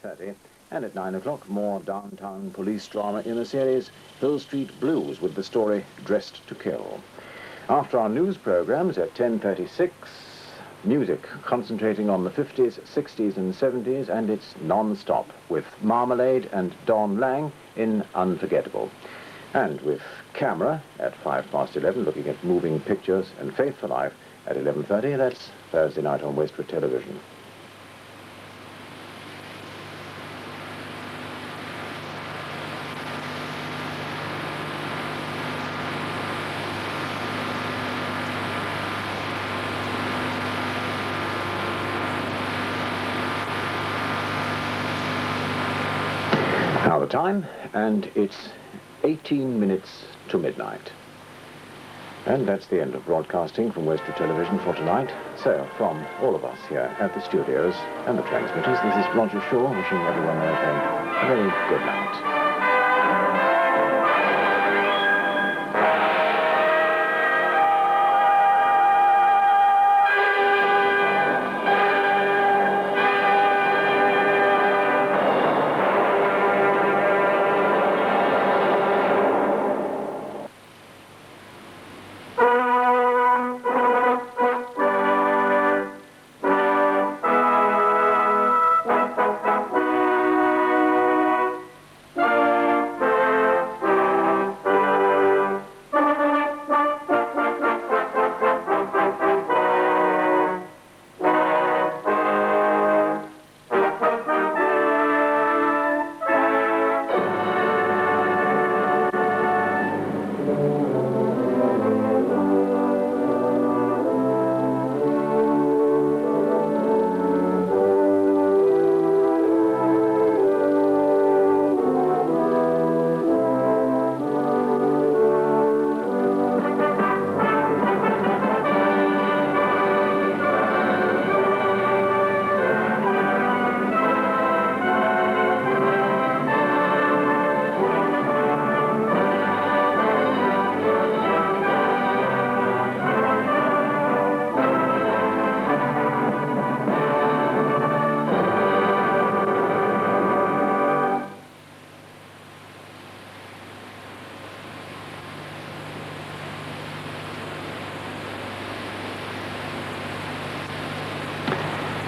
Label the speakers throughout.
Speaker 1: 8:30. And at 9 o'clock, more downtown police drama in the series Hill Street Blues with the story Dressed to Kill. After our news programs at 10:36, music concentrating on the 50s, 60s and 70s, and it's non-stop with Marmalade and Don Lang in Unforgettable. And with Camera at 11:05, looking at moving pictures, and Faith for Life at 11:30. That's Thursday night on Westwood Television. Now the time, and it's 18 minutes to midnight. And that's the end of broadcasting from Westwood Television for tonight. So, from all of us here at the studios and the transmitters, this is Roger Shaw wishing everyone there at home a very good night.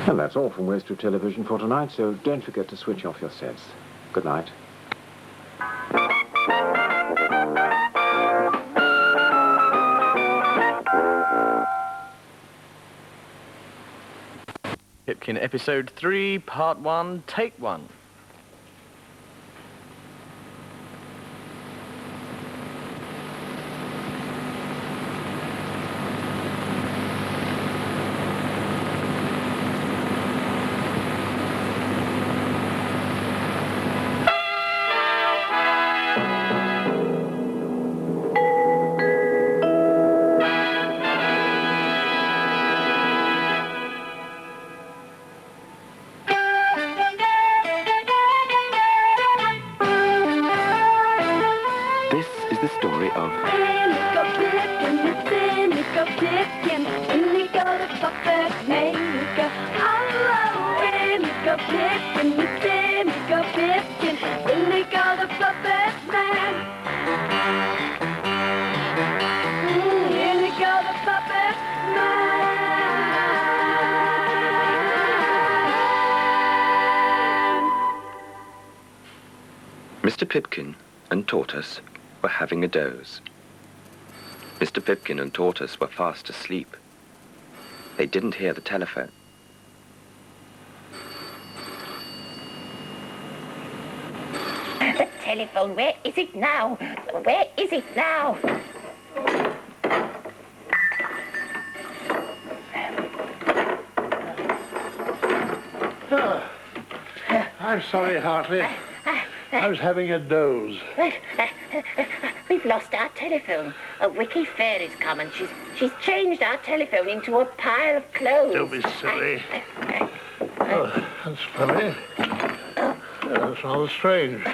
Speaker 1: And that's all from Westwood Television for tonight, so don't forget to switch off your sets. Good night.
Speaker 2: Pipkin, Episode 3, Part 1, Take 1.
Speaker 3: The story of Mr. Pipkin and Tortoise were having a doze. Mr. Pipkin and Tortoise were fast asleep. They didn't hear the telephone.
Speaker 4: The telephone, where is it now? Where is it now?
Speaker 5: I'm sorry, Hartley. I was having a doze.
Speaker 4: We've lost our telephone. A Wicky Fairy's come and she's changed our telephone into a pile of clothes.
Speaker 5: Don't be silly. Oh, that's funny. That's rather strange.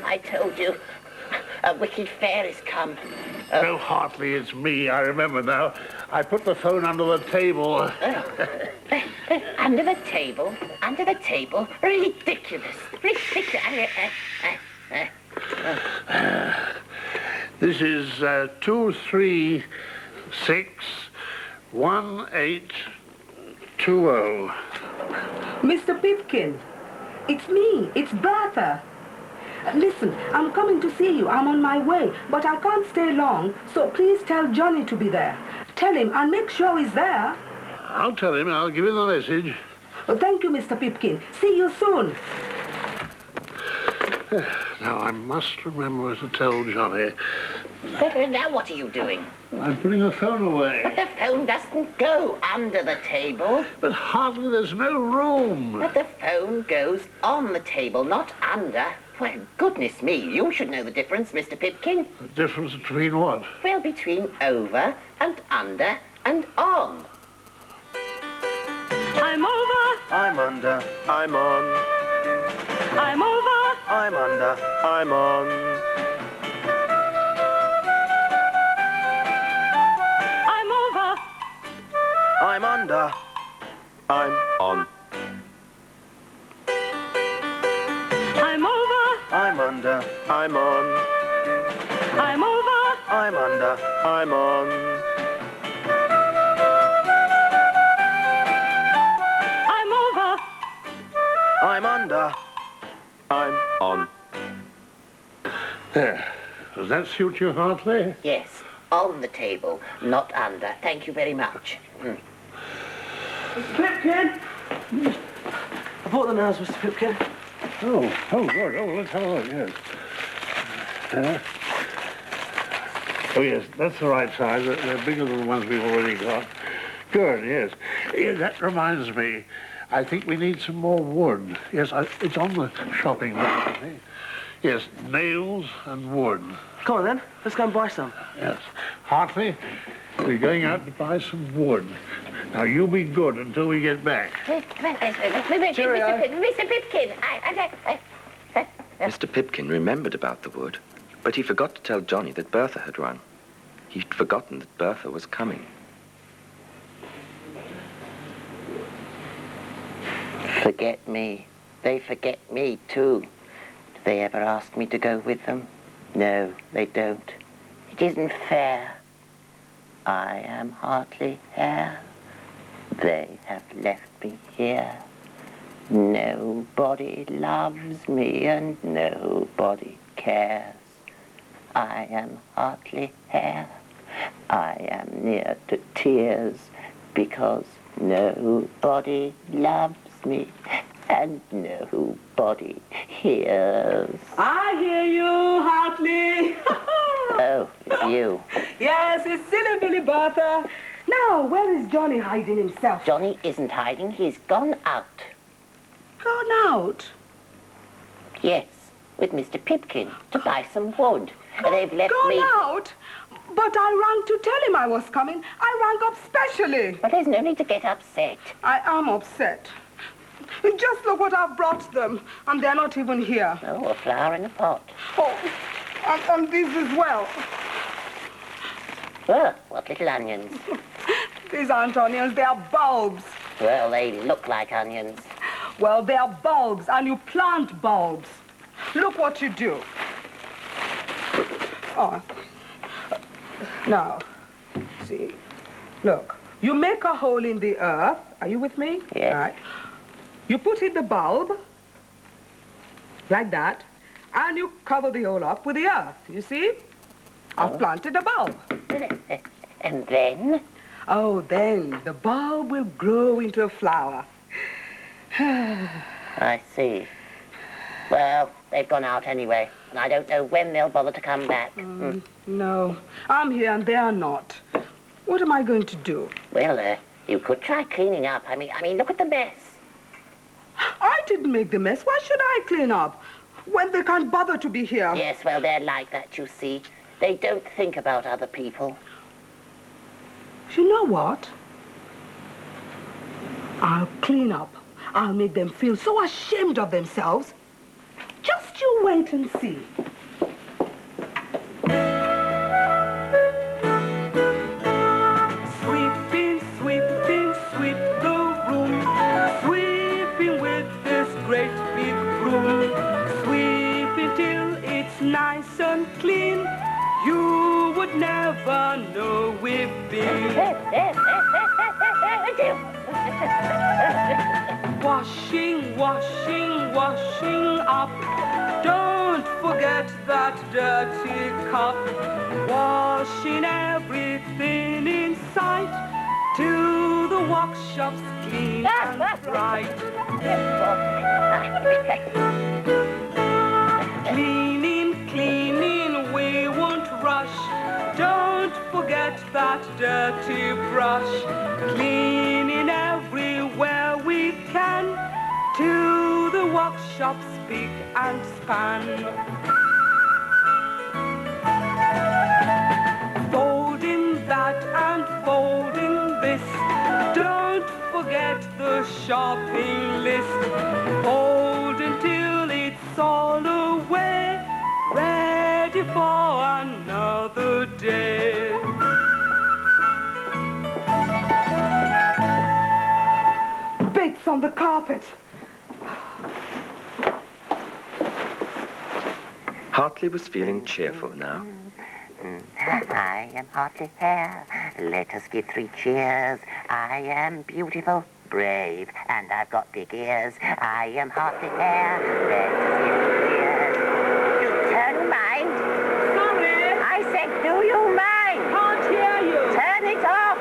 Speaker 4: I told you. A Wicky Fairy's come.
Speaker 5: No, Hartley, it's me. I remember now. I put the phone under the table.
Speaker 4: Under the table? Under the table? Ridiculous. Ridiculous.
Speaker 5: This is 2361820.
Speaker 6: Mr. Pipkin, it's me. It's Bertha. Listen, I'm coming to see you. I'm on my way, but I can't stay long, so please tell Johnny to be there. Tell him I'll make sure he's there.
Speaker 5: I'll tell him. I'll give him the message.
Speaker 6: Oh, thank you, Mr. Pipkin. See you soon.
Speaker 5: Now, I must remember to tell Johnny.
Speaker 4: Now what are you doing?
Speaker 5: I'm putting the phone away.
Speaker 4: But the phone doesn't go under the table.
Speaker 5: But Hartley, there's no room.
Speaker 4: But the phone goes on the table, not under. Well, goodness me, you should know the difference, Mr. Pipkin.
Speaker 5: The difference between what?
Speaker 4: Well, between over and under and on.
Speaker 6: I'm over.
Speaker 2: I'm under. I'm on.
Speaker 6: I'm over.
Speaker 2: I'm under. I'm on.
Speaker 6: I'm over.
Speaker 2: I'm under. I'm on.
Speaker 6: I'm over.
Speaker 2: I'm under. I'm on.
Speaker 6: I'm over.
Speaker 2: I'm under. I'm on.
Speaker 6: I'm over.
Speaker 2: I'm under. I'm on.
Speaker 5: There. Does that suit you, Hartley?
Speaker 4: Yes, on the table, not under. Thank you very much.
Speaker 6: Mr. Pipkin.
Speaker 2: I bought the nails, Mr. Pipkin.
Speaker 5: Oh, good. Oh, let's have a look, yes. Oh, yes, that's the right size. They're bigger than the ones we've already got. Good, yes. Yeah, that reminds me. I think we need some more wood. Yes, it's on the shopping list. Yes, nails and wood.
Speaker 2: Come on then, let's go and buy some.
Speaker 5: Yes. Hartley, we're going out to buy some wood. Now, you be good until we get back.
Speaker 4: Mr. Pipkin,
Speaker 3: Mr. Pipkin remembered about the wood, but he forgot to tell Johnny that Bertha had run. He'd forgotten that Bertha was coming.
Speaker 4: Forget me. They forget me, too. Do they ever ask me to go with them? No, they don't. It isn't fair. I am Hartley Hare. They have left me here. Nobody loves me and nobody cares. I am Hartley Hare. I am near to tears because nobody loves me and nobody hears.
Speaker 6: I hear you, Hartley.
Speaker 4: Oh, it's you.
Speaker 6: Yes, it's silly Billy Bertha. Now, where is Johnny hiding himself?
Speaker 4: Johnny isn't hiding. He's gone out.
Speaker 6: Gone out?
Speaker 4: Yes, with Mr. Pipkin to buy some wood. They've left
Speaker 6: Gone
Speaker 4: me...
Speaker 6: out? But I rang to tell him I was coming. I rang up specially.
Speaker 4: But there's no need to get upset.
Speaker 6: I am upset. Just look what I've brought them. And they're not even here.
Speaker 4: Oh, a flower in a pot.
Speaker 6: Oh, and these as well.
Speaker 4: Oh, what little onions.
Speaker 6: These aren't onions, they are bulbs.
Speaker 4: Well, they look like onions.
Speaker 6: Well, they are bulbs, and you plant bulbs. Look what you do. Oh. Now, see. Look, you make a hole in the earth. Are you with me?
Speaker 4: Yes.
Speaker 6: All right. You put in the bulb, like that, and you cover the hole up with the earth, you see? I've planted a bulb.
Speaker 4: And then?
Speaker 6: Oh, then the bulb will grow into a flower.
Speaker 4: I see. Well, they've gone out anyway, and I don't know when they'll bother to come back.
Speaker 6: No, I'm here and they're not. What am I going to do?
Speaker 4: Well, you could try cleaning up. I mean, look at the mess.
Speaker 6: I didn't make the mess. Why should I clean up when they can't bother to be here?
Speaker 4: Yes, well, they're like that, you see. They don't think about other people.
Speaker 6: You know what? I'll clean up. I'll make them feel so ashamed of themselves. Just you wait and see. washing, washing up. Don't forget that dirty cup. Washing everything in sight till the workshop's clean and bright. Cleaning, cleaning, we won't rush. Don't forget that dirty brush. Cleaning everywhere we can till the workshop's big and span. Folding that and folding this. Don't forget the shopping list. Fold until it's all away, ready for another day. Bits on the carpet.
Speaker 3: Hartley was feeling cheerful now.
Speaker 4: I am Hartley Fair. Let us give 3 cheers. I am beautiful, brave, and I've got big ears. I am Hartley Fair. Let us give 3 cheers. You turn your mind.
Speaker 6: Sorry,
Speaker 4: I said, do you mind?
Speaker 6: can't hear you.
Speaker 4: Turn it off.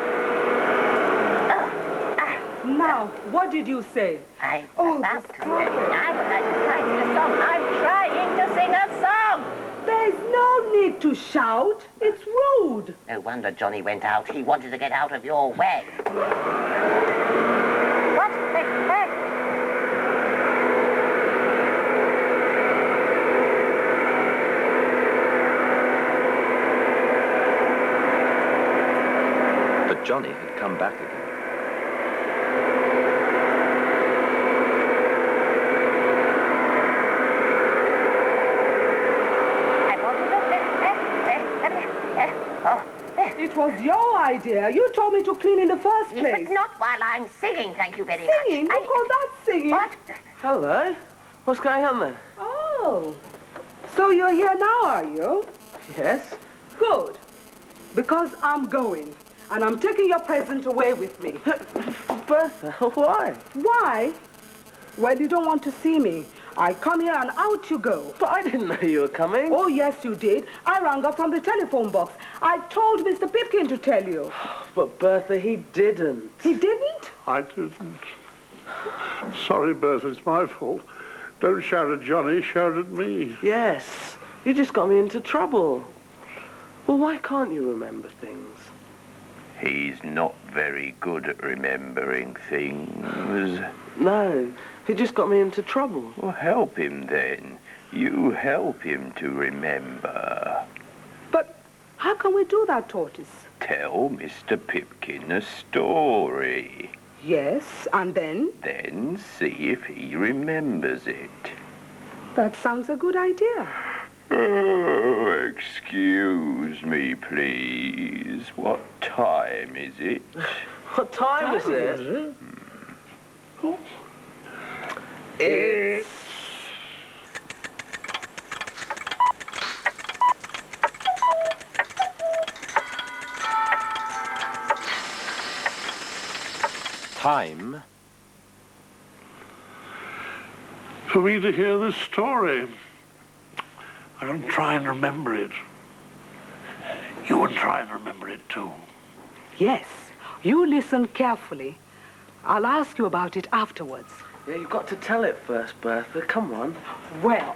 Speaker 6: Now, what did you say?
Speaker 4: I
Speaker 6: Oh,
Speaker 4: about
Speaker 6: this
Speaker 4: to
Speaker 6: carpet.
Speaker 4: I would like to try a song. I'm trying to sing a song.
Speaker 6: There's no need to shout. It's rude.
Speaker 4: No wonder Johnny went out. He wanted to get out of your way. What the heck?
Speaker 3: But Johnny had come back again.
Speaker 6: It was your idea. You told me to clean in the first place.
Speaker 4: But not while I'm singing, thank you very
Speaker 6: Singing?
Speaker 4: much.
Speaker 6: You call that singing?
Speaker 4: What?
Speaker 2: Hello. What's going on then?
Speaker 6: Oh. So you're here now, are you?
Speaker 2: Yes?
Speaker 6: Good. Because I'm going. And I'm taking your present away with me.
Speaker 2: Bertha, why?
Speaker 6: Why? Well, you don't want to see me. I come here and out you go.
Speaker 2: But I didn't know you were coming.
Speaker 6: Oh, yes, you did. I rang up from the telephone box. I told Mr. Pipkin to tell you.
Speaker 2: But Bertha, he didn't.
Speaker 6: He didn't?
Speaker 5: I didn't. Sorry, Bertha, it's my fault. Don't shout at Johnny, shout at me.
Speaker 2: Yes. You just got me into trouble. Well, why can't you remember things?
Speaker 7: He's not very good at remembering things.
Speaker 2: No. He just got me into trouble.
Speaker 7: Well, help him then. You help him to remember.
Speaker 6: But how can we do that, Tortoise?
Speaker 7: Tell Mr. Pipkin a story.
Speaker 6: Yes, and then?
Speaker 7: Then see if he remembers it.
Speaker 6: That sounds a good idea.
Speaker 7: Oh, excuse me, please. What time is it?
Speaker 2: What time is it? It's...
Speaker 3: Time
Speaker 5: For me to hear this story. I'm going to try and remember it. You will try and remember it too.
Speaker 6: Yes, you listen carefully. I'll ask you about it afterwards.
Speaker 2: Yeah, you've got to tell it first, Bertha. Come on.
Speaker 6: Well,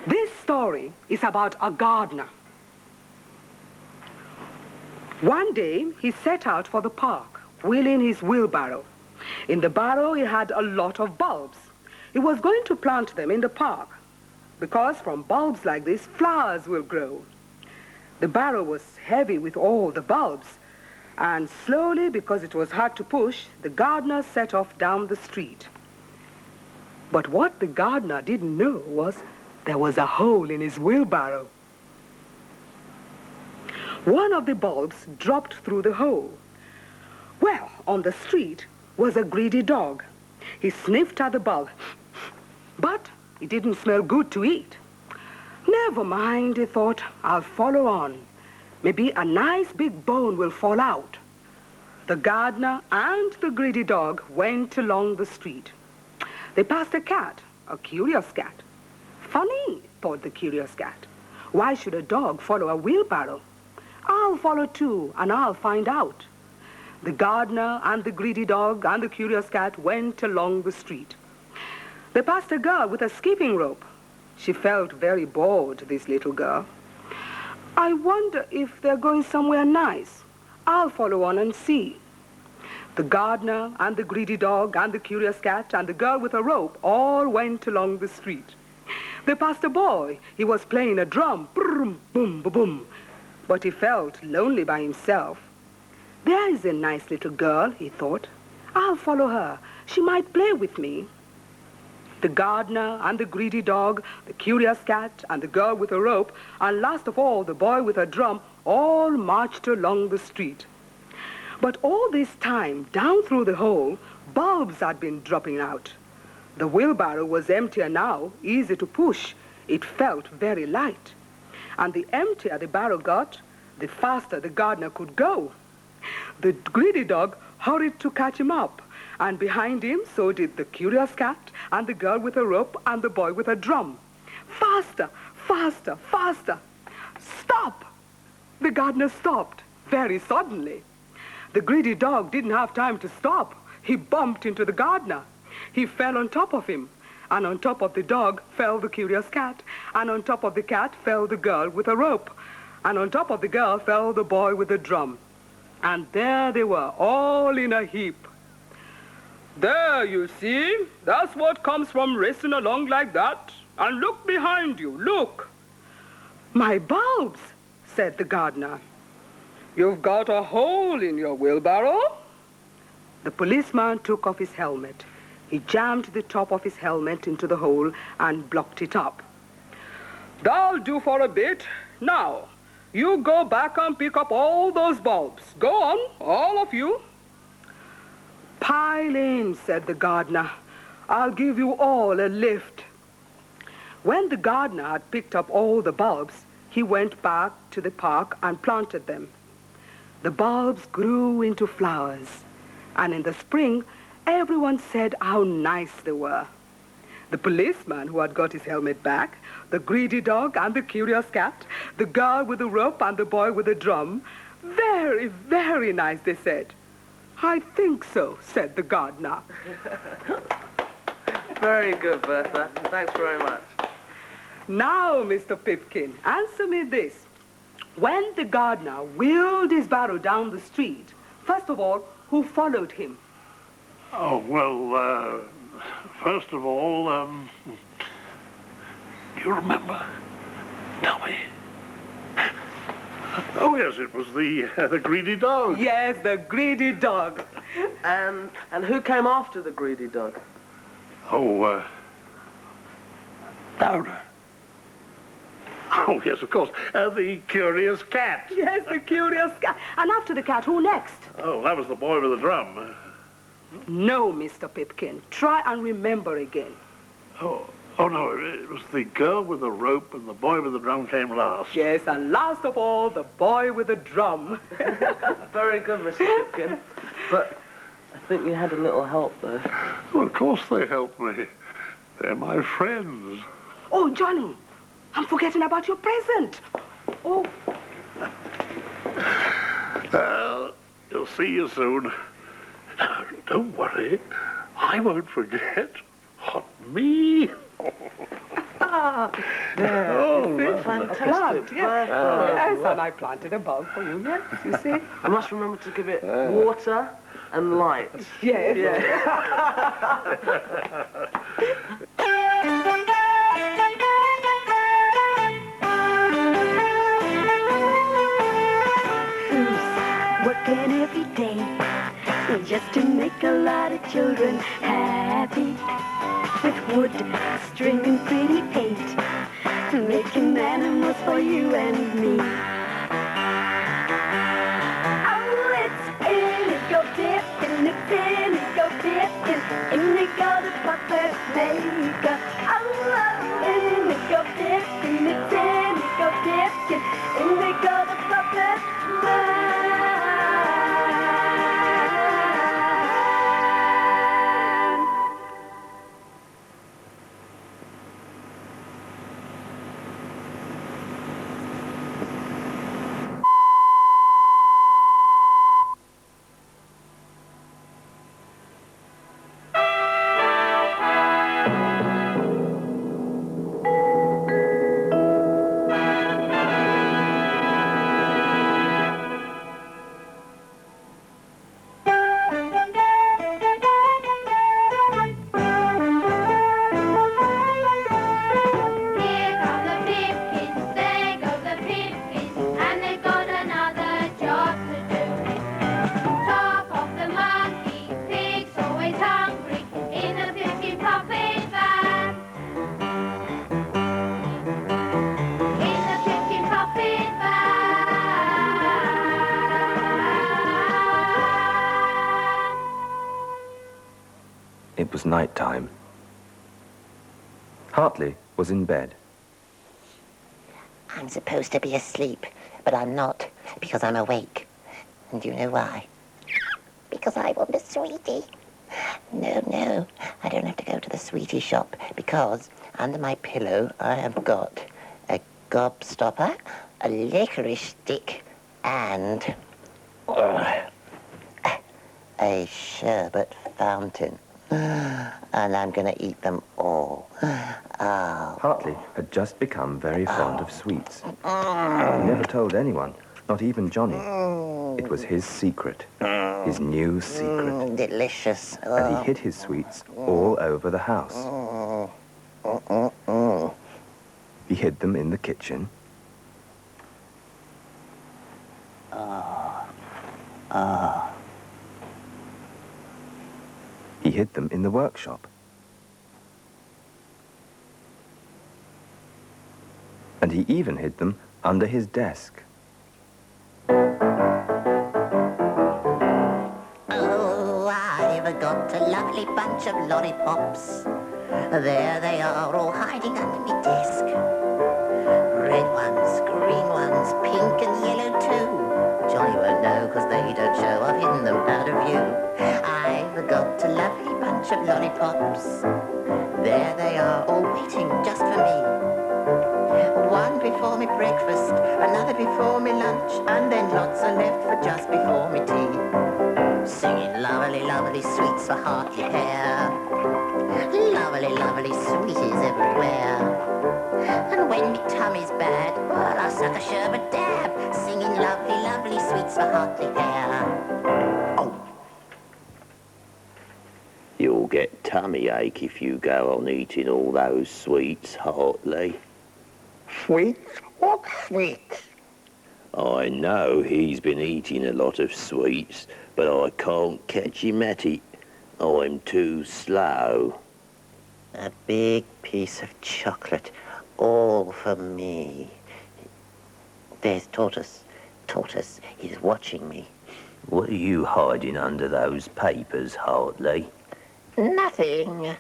Speaker 6: this story is about a gardener. One day, he set out for the park, wheeling his wheelbarrow. In the barrow, he had a lot of bulbs. He was going to plant them in the park, because from bulbs like this, flowers will grow. The barrow was heavy with all the bulbs, and slowly, because it was hard to push, the gardener set off down the street. But what the gardener didn't know was there was a hole in his wheelbarrow. One of the bulbs dropped through the hole. Well, on the street was a greedy dog. He sniffed at the bulb, but it didn't smell good to eat. Never mind, he thought, I'll follow on. Maybe a nice big bone will fall out. The gardener and the greedy dog went along the street. They passed a cat, a curious cat. Funny, thought the curious cat. Why should a dog follow a wheelbarrow? I'll follow too, and I'll find out. The gardener and the greedy dog and the curious cat went along the street. They passed a girl with a skipping rope. She felt very bored, this little girl. I wonder if they're going somewhere nice. I'll follow on and see. The gardener and the greedy dog and the curious cat and the girl with a rope all went along the street. They passed a boy. He was playing a drum. Boom, boom, boom, boom. But he felt lonely by himself. There is a nice little girl, he thought. I'll follow her. She might play with me. The gardener and the greedy dog, the curious cat and the girl with a rope, and last of all, the boy with a drum, all marched along the street. But all this time, down through the hole, bulbs had been dropping out. The wheelbarrow was emptier now, easy to push. It felt very light. And the emptier the barrow got, the faster the gardener could go. The greedy dog hurried to catch him up, and behind him so did the curious cat and the girl with a rope and the boy with a drum. Faster, faster, faster. Stop! The gardener stopped very suddenly. The greedy dog didn't have time to stop. He bumped into the gardener. He fell on top of him, and on top of the dog fell the curious cat, and on top of the cat fell the girl with a rope, and on top of the girl fell the boy with a drum. And there they were, all in a heap. There, you see, that's what comes from racing along like that. And look behind you, look. My bulbs, said the gardener. You've got a hole in your wheelbarrow? The policeman took off his helmet. He jammed the top of his helmet into the hole and blocked it up. That'll do for a bit. Now, you go back and pick up all those bulbs. Go on, all of you. Pile in, said the gardener. I'll give you all a lift. When the gardener had picked up all the bulbs, he went back to the park and planted them. The bulbs grew into flowers, and in the spring, everyone said how nice they were. The policeman who had got his helmet back, the greedy dog and the curious cat, the girl with the rope and the boy with the drum, very, very nice, they said. I think so, said the gardener.
Speaker 2: Very good, Bertha. Thanks very much.
Speaker 6: Now, Mr. Pipkin, answer me this. When the gardener wheeled his barrow down the street, first of all, who followed him?
Speaker 5: Oh, well, first of all, do you remember? Tell me. Oh, yes, it was the greedy dog.
Speaker 6: Yes, the greedy dog.
Speaker 2: And who came after the greedy dog?
Speaker 5: Oh, Downer. Oh, yes, of course. The curious cat.
Speaker 6: Yes, the curious cat. And after the cat, who next?
Speaker 5: Oh, that was the boy with the drum.
Speaker 6: No, Mr. Pipkin. Try and remember again.
Speaker 5: Oh, no, it was the girl with the rope and the boy with the drum came last.
Speaker 6: Yes, and last of all, the boy with the drum.
Speaker 2: Very good, Mr. Pipkin. But I think you had a little help, though.
Speaker 5: Well, of course they helped me. They're my friends.
Speaker 6: Oh, Johnny, I'm forgetting about your present. Oh.
Speaker 5: Well, you'll see you soon. Don't worry. I won't forget. Not me.
Speaker 6: Ah,
Speaker 2: Oh, fantastic.
Speaker 6: plant, yes.
Speaker 2: Bertha.
Speaker 6: Yes, and I planted a bulb for you, yes, you see.
Speaker 2: I must remember to give it water and light.
Speaker 6: Yes.
Speaker 8: Working every day just to make a lot of children happy. With wood, string, and pretty paint, making animals for you and me. Oh, it's indigo dipping, it's indigo dipping, indigo the puppet maker. Oh, indigo dipping, it's indigo dipping, indigo the puppet maker.
Speaker 3: It was night time. Hartley was in bed.
Speaker 4: I'm supposed to be asleep, but I'm not, because I'm awake. And do you know why? Because I want a sweetie. No, I don't have to go to the sweetie shop, because under my pillow I have got a gobstopper, a licorice stick, and a sherbet fountain. And I'm going to eat them all. Oh.
Speaker 3: Hartley had just become very fond of sweets. He never told anyone, not even Johnny. It was his secret, his new secret.
Speaker 4: Delicious.
Speaker 3: And he hid his sweets all over the house. He hid them in the kitchen. He hid them in the workshop. And he even hid them under his desk.
Speaker 4: Oh, I've got a lovely bunch of lollipops. There they are, all hiding under my desk. Red ones, green ones, pink and yellow too. Johnny won't know, because they don't show. I've hidden them out of view. I've got a lovely bunch of lollipops. There they are, all waiting just for me. One before me breakfast, another before me lunch, and then lots are left for just before me tea. Singing lovely, lovely sweets for Hartley hair. Lovely, lovely sweeties everywhere. And when me tummy's bad, well, I suck a sherbet dab, singing lovely, lovely sweets for Hartley hair. Oh.
Speaker 7: You'll get tummy ache if you go on eating all those sweets, Hartley.
Speaker 4: Sweets? What sweets?
Speaker 7: I know he's been eating a lot of sweets, but I can't catch him at it. I'm too slow.
Speaker 4: A big piece of chocolate, all for me. There's Tortoise. Tortoise is watching me.
Speaker 7: What are you hiding under those papers, Hartley?
Speaker 4: Nothing.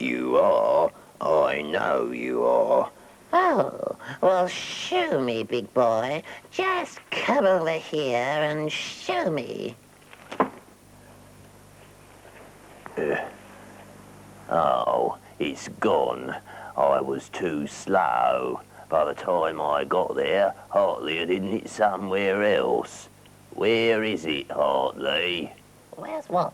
Speaker 7: You are. I know you are.
Speaker 4: Oh, well, show me, big boy. Just come over here and show me.
Speaker 7: Oh, it's gone. I was too slow. By the time I got there, Hartley had hidden it somewhere else. Where is it, Hartley?
Speaker 4: Where's what?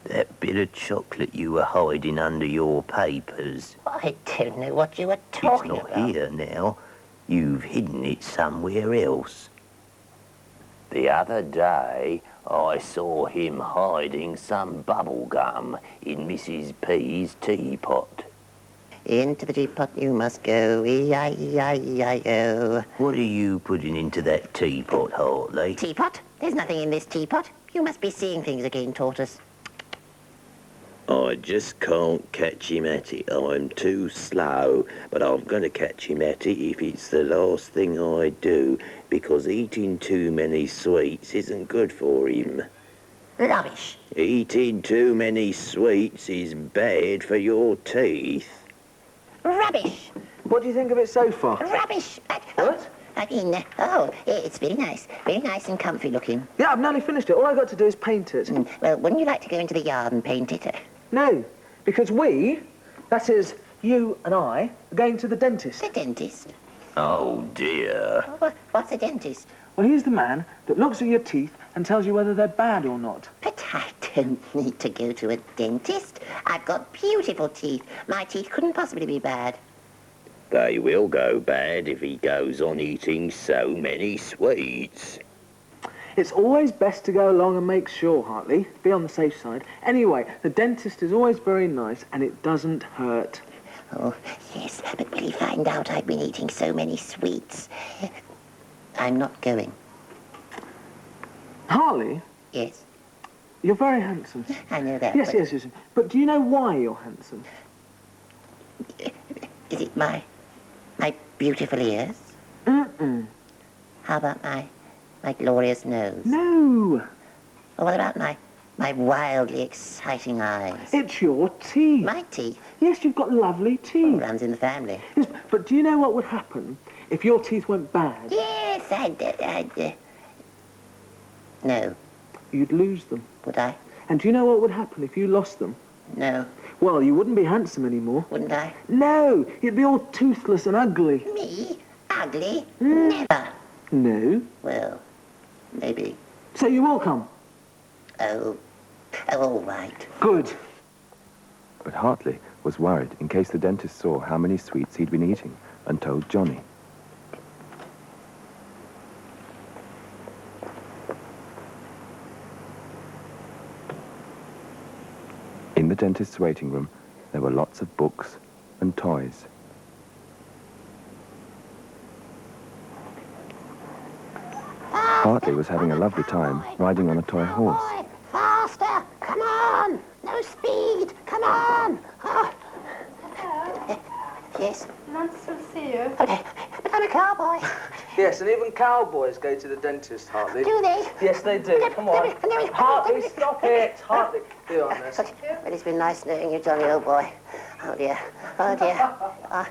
Speaker 7: That bit of chocolate you were hiding under your papers.
Speaker 4: I don't know what you were talking
Speaker 7: It's not
Speaker 4: about.
Speaker 7: here now. You've hidden it somewhere else. The other day, I saw him hiding some bubble gum in Mrs. P's teapot.
Speaker 4: Into the teapot you must go, E-I-E-I-E-I-O.
Speaker 7: What are you putting into that teapot, Hartley?
Speaker 4: Teapot? There's nothing in this teapot. You must be seeing things again, Tortoise.
Speaker 7: I just can't catch him at it. I'm too slow, but I'm going to catch him at it if it's the last thing I do, because eating too many sweets isn't good for him.
Speaker 4: Rubbish.
Speaker 7: Eating too many sweets is bad for your teeth.
Speaker 4: Rubbish.
Speaker 2: What do you think of it so far?
Speaker 4: Rubbish.
Speaker 2: What?
Speaker 4: It's very nice and comfy looking.
Speaker 2: Yeah, I've nearly finished it. All I've got to do is paint it.
Speaker 4: Well, wouldn't you like to go into the yard and paint it?
Speaker 2: No, because we, that is, you and I, are going to the dentist.
Speaker 4: The dentist?
Speaker 7: Oh, dear.
Speaker 4: What's a dentist?
Speaker 2: Well, he's the man that looks at your teeth and tells you whether they're bad or not.
Speaker 4: But I don't need to go to a dentist. I've got beautiful teeth. My teeth couldn't possibly be bad.
Speaker 7: They will go bad if he goes on eating so many sweets.
Speaker 2: It's always best to go along and make sure, Hartley. Be on the safe side. Anyway, the dentist is always very nice and it doesn't hurt.
Speaker 4: Oh, yes, but will he find out I've been eating so many sweets? I'm not going.
Speaker 2: Hartley,
Speaker 4: Yes,
Speaker 2: you're very handsome.
Speaker 4: I know that.
Speaker 2: Yes,
Speaker 4: but
Speaker 2: yes, yes. But do you know why you're handsome?
Speaker 4: Is it my beautiful ears?
Speaker 2: Mm-mm.
Speaker 4: How about my glorious nose?
Speaker 2: No.
Speaker 4: Or what about my wildly exciting eyes.
Speaker 2: It's your teeth.
Speaker 4: My teeth.
Speaker 2: Yes, you've got lovely teeth.
Speaker 4: Runs in the family.
Speaker 2: Yes, but do you know what would happen if your teeth went bad?
Speaker 4: Yes, I'd. No.
Speaker 2: You'd lose them.
Speaker 4: Would I?
Speaker 2: And do you know what would happen if you lost them?
Speaker 4: No.
Speaker 2: Well, you wouldn't be handsome anymore.
Speaker 4: Wouldn't I?
Speaker 2: No, you'd be all toothless and ugly.
Speaker 4: Me? Ugly? Never.
Speaker 2: No.
Speaker 4: Well, maybe.
Speaker 2: So you will come?
Speaker 4: Oh, all right.
Speaker 2: Good.
Speaker 3: But Hartley was worried in case the dentist saw how many sweets he'd been eating and told Johnny. In the dentist's waiting room, there were lots of books and toys. Hartley was having a lovely time riding on a toy horse.
Speaker 4: Faster! Come on! No speed! Come on! Oh. Yes?
Speaker 6: Nice to see you.
Speaker 4: Okay, but I'm a cowboy.
Speaker 2: Yes, and even cowboys go to the dentist, Hartley.
Speaker 4: Do they?
Speaker 2: Yes, they do. Come on. Hartley, stop it. Hartley, be honest.
Speaker 4: Well, it's been nice knowing you, Johnny, old boy. Oh, dear. Oh, dear.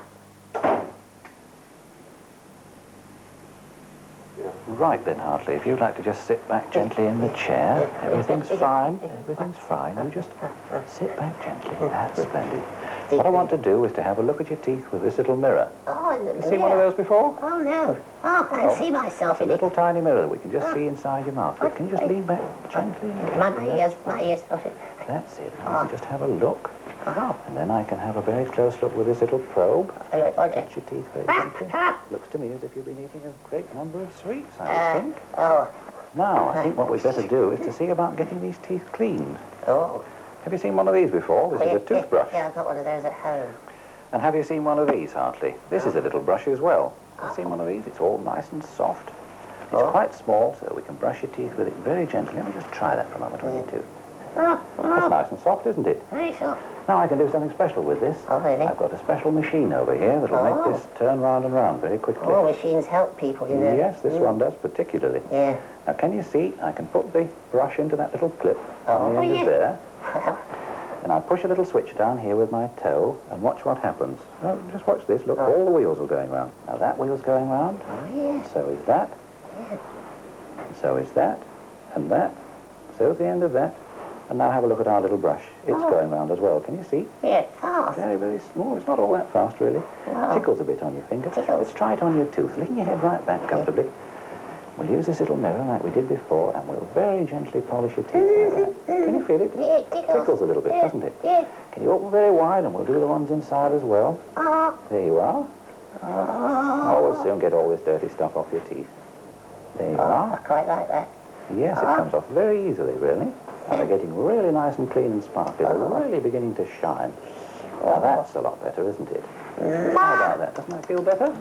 Speaker 1: Right then, Hartley, if you'd like to just sit back gently in the chair. Everything's fine. Everything's fine. You just sit back gently. That's splendid. What I want to do is to have a look at your teeth with this little mirror.
Speaker 4: Oh, in the
Speaker 1: You seen one of those before?
Speaker 4: Oh, no. Oh, I can see myself
Speaker 1: It's a
Speaker 4: in it.
Speaker 1: little tiny mirror that we can just see inside your mouth. But can you just lean back gently?
Speaker 4: My ears. Okay.
Speaker 1: That's it. Now you can just have a look. And then I can have a very close look with this little probe.
Speaker 4: Okay.
Speaker 1: Touch your teeth very gently. Looks to me as if you've been eating a great number of sweets, I would think.
Speaker 4: Oh.
Speaker 1: Now, I think what we'd better do is to see about getting these teeth cleaned.
Speaker 4: Oh.
Speaker 1: Have you seen one of these before? This is a toothbrush.
Speaker 4: Yeah, I've got one of those at home.
Speaker 1: And have you seen one of these, Hartley? This is a little brush as well. Have you seen one of these? It's all nice and soft. It's quite small, so we can brush your teeth with it very gently. Let me just try that for a moment on your tooth. That's nice and soft, isn't it?
Speaker 4: Very soft.
Speaker 1: Now I can do something special with this.
Speaker 4: Oh, really?
Speaker 1: I've got a special machine over here that'll make this turn round and round very quickly.
Speaker 4: Oh, machines help people, you know.
Speaker 1: Yes, this one does particularly.
Speaker 4: Yeah.
Speaker 1: Now, can you see? I can put the brush into that little clip on the end of there. And I push a little switch down here with my toe and watch what happens. Oh, just watch this. Look, all the wheels are going round. Now that wheel's going round.
Speaker 4: Oh, yeah.
Speaker 1: So is that.
Speaker 4: Yeah.
Speaker 1: So is that. And that. So is the end of that. And now have a look at our little brush. It's going round as well. Can you see?
Speaker 4: Yeah, fast.
Speaker 1: Very, very small. It's not all that fast, really.
Speaker 4: Oh.
Speaker 1: Tickles a bit on your finger.
Speaker 4: Tickles.
Speaker 1: Let's try it on your tooth. Lean your head right back comfortably. We'll use this little mirror like we did before, and we'll very gently polish your teeth like that. Can you feel it?
Speaker 4: Yeah, it tickles.
Speaker 1: Tickles a little bit, doesn't it?
Speaker 4: Yeah.
Speaker 1: Can you open very wide, and we'll do the ones inside as well. There you are. Oh, we'll soon get all this dirty stuff off your teeth. There you
Speaker 4: I
Speaker 1: are.
Speaker 4: quite like that.
Speaker 1: Yes, it comes off very easily, really. And they're getting really nice and clean and sparkly. They're really beginning to shine. Now that's a lot better, isn't it? How about that? Doesn't that feel better?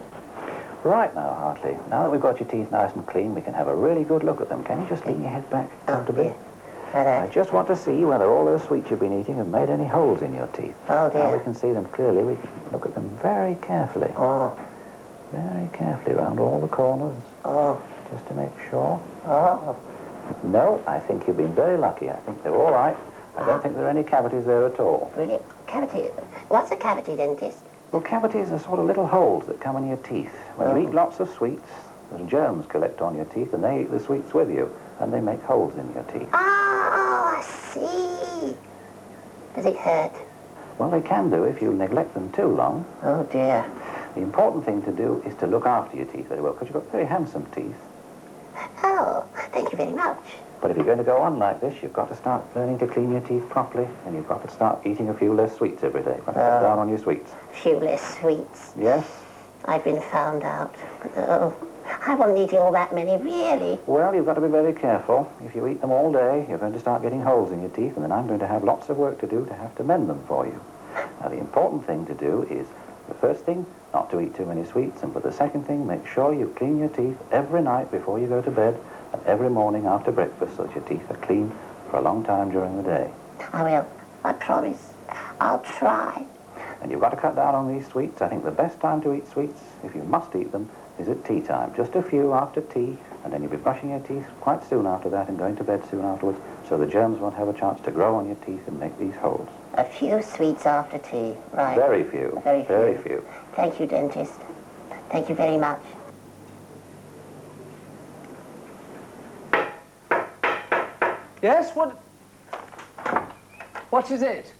Speaker 1: Right now, Hartley, now that we've got your teeth nice and clean, we can have a really good look at them. Can you just lean your head back comfortably? I just want to see whether all those sweets you've been eating have made any holes in your teeth.
Speaker 4: Oh, dear.
Speaker 1: Now we can see them clearly. We can look at them very carefully.
Speaker 4: Oh.
Speaker 1: Very carefully around all the corners.
Speaker 4: Oh.
Speaker 1: Just to make sure.
Speaker 4: Oh.
Speaker 1: No, I think you've been very lucky. I think they're all right. I don't think there are any cavities there at all.
Speaker 4: Really? Cavity? What's a cavity, dentist?
Speaker 1: Well, cavities are sort of little holes that come in your teeth. When you eat lots of sweets, the germs collect on your teeth and they eat the sweets with you, and they make holes in your teeth.
Speaker 4: Oh, I see. Does it hurt?
Speaker 1: Well, they can do if you neglect them too long.
Speaker 4: Oh, dear.
Speaker 1: The important thing to do is to look after your teeth very well, because you've got very handsome teeth.
Speaker 4: Oh, thank you very much.
Speaker 1: But if you're going to go on like this, you've got to start learning to clean your teeth properly, and you've got to start eating a few less sweets every day. You've got to cut down on your sweets.
Speaker 4: Few less sweets.
Speaker 1: Yes?
Speaker 4: I've been found out. Oh, I wasn't eating all that many, really.
Speaker 1: Well, you've got to be very careful. If you eat them all day, you're going to start getting holes in your teeth, and then I'm going to have lots of work to do to have to mend them for you. Now, the important thing to do is, the first thing, not to eat too many sweets, and for the second thing, make sure you clean your teeth every night before you go to bed, and every morning after breakfast, so that your teeth are clean for a long time during the day.
Speaker 4: I will. I promise. I'll try.
Speaker 1: And you've got to cut down on these sweets. I think the best time to eat sweets, if you must eat them,
Speaker 9: is at tea time. Just a few after tea, and then you'll be brushing your teeth quite soon after that and going to bed soon afterwards, so the germs won't have a chance to grow on your teeth and make these holes.
Speaker 4: A few sweets after tea, right?
Speaker 9: Very few. Very few.
Speaker 4: Thank you, dentist. Thank you very much.
Speaker 2: Yes, what is it?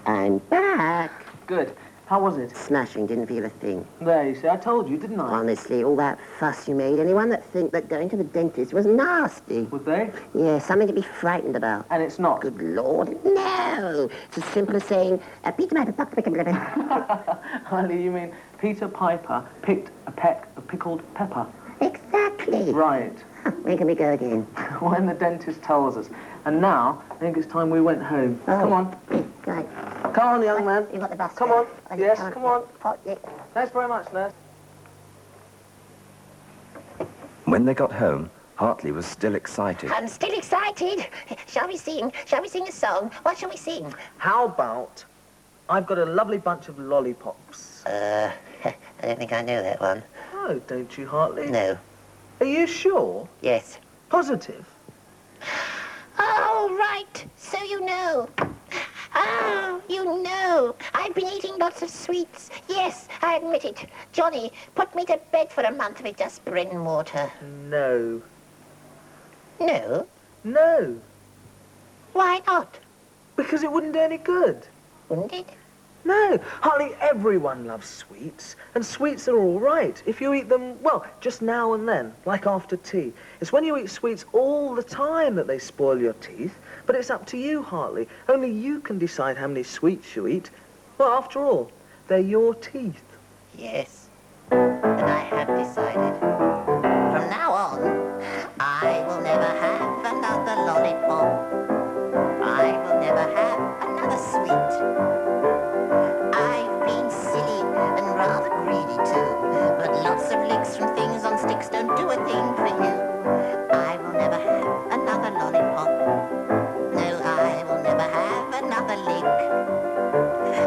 Speaker 4: I'm back.
Speaker 2: Good. How was it?
Speaker 4: Smashing, didn't feel a thing.
Speaker 2: There, you see, I told you, didn't I?
Speaker 4: Honestly, all that fuss you made, anyone that think that going to the dentist was nasty.
Speaker 2: Would they?
Speaker 4: Yeah, something to be frightened about.
Speaker 2: And it's not?
Speaker 4: Good Lord, no! It's as simple as saying, Peter Piper,
Speaker 2: Honey, you mean Peter Piper picked a peck of pickled pepper?
Speaker 4: Exactly.
Speaker 2: Right.
Speaker 4: Where can we go again?
Speaker 2: When the dentist tells us. And now, I think it's time we went home.
Speaker 4: Oh.
Speaker 2: Come on.
Speaker 4: Right.
Speaker 2: Come on, young man.
Speaker 4: You got the bus.
Speaker 2: Come
Speaker 4: there.
Speaker 2: on. Yes, come on.
Speaker 4: Yeah.
Speaker 2: Thanks very much, nurse.
Speaker 3: When they got home, Hartley was still excited.
Speaker 10: I'm still excited. Shall we sing? Shall we sing a song? What shall we sing?
Speaker 2: How about I've got a lovely bunch of lollipops?
Speaker 4: I don't think I know that one.
Speaker 2: Oh, don't you, Hartley?
Speaker 4: No.
Speaker 2: Are you sure?
Speaker 4: Yes.
Speaker 2: Positive?
Speaker 10: Oh, right. So you know. Oh, you know. I've been eating lots of sweets. Yes, I admit it. Johnny put me to bed for a month with just bread and water.
Speaker 2: No.
Speaker 10: No?
Speaker 2: No.
Speaker 10: Why not?
Speaker 2: Because it wouldn't do any good.
Speaker 10: Wouldn't it?
Speaker 2: No. Hardly everyone loves sweets. And sweets are all right if you eat them, well, just now and then, like after tea. It's when you eat sweets all the time that they spoil your teeth. But it's up to you, Hartley. Only you can decide how many sweets you eat. Well, after all, they're your teeth.
Speaker 4: Yes. And I have decided. From now on, I will never have another lollipop. I will never have another sweet. I've been silly and rather greedy too, but lots of licks from things on sticks don't do a thing for you. I will never have another lollipop. No, I will never have another lick.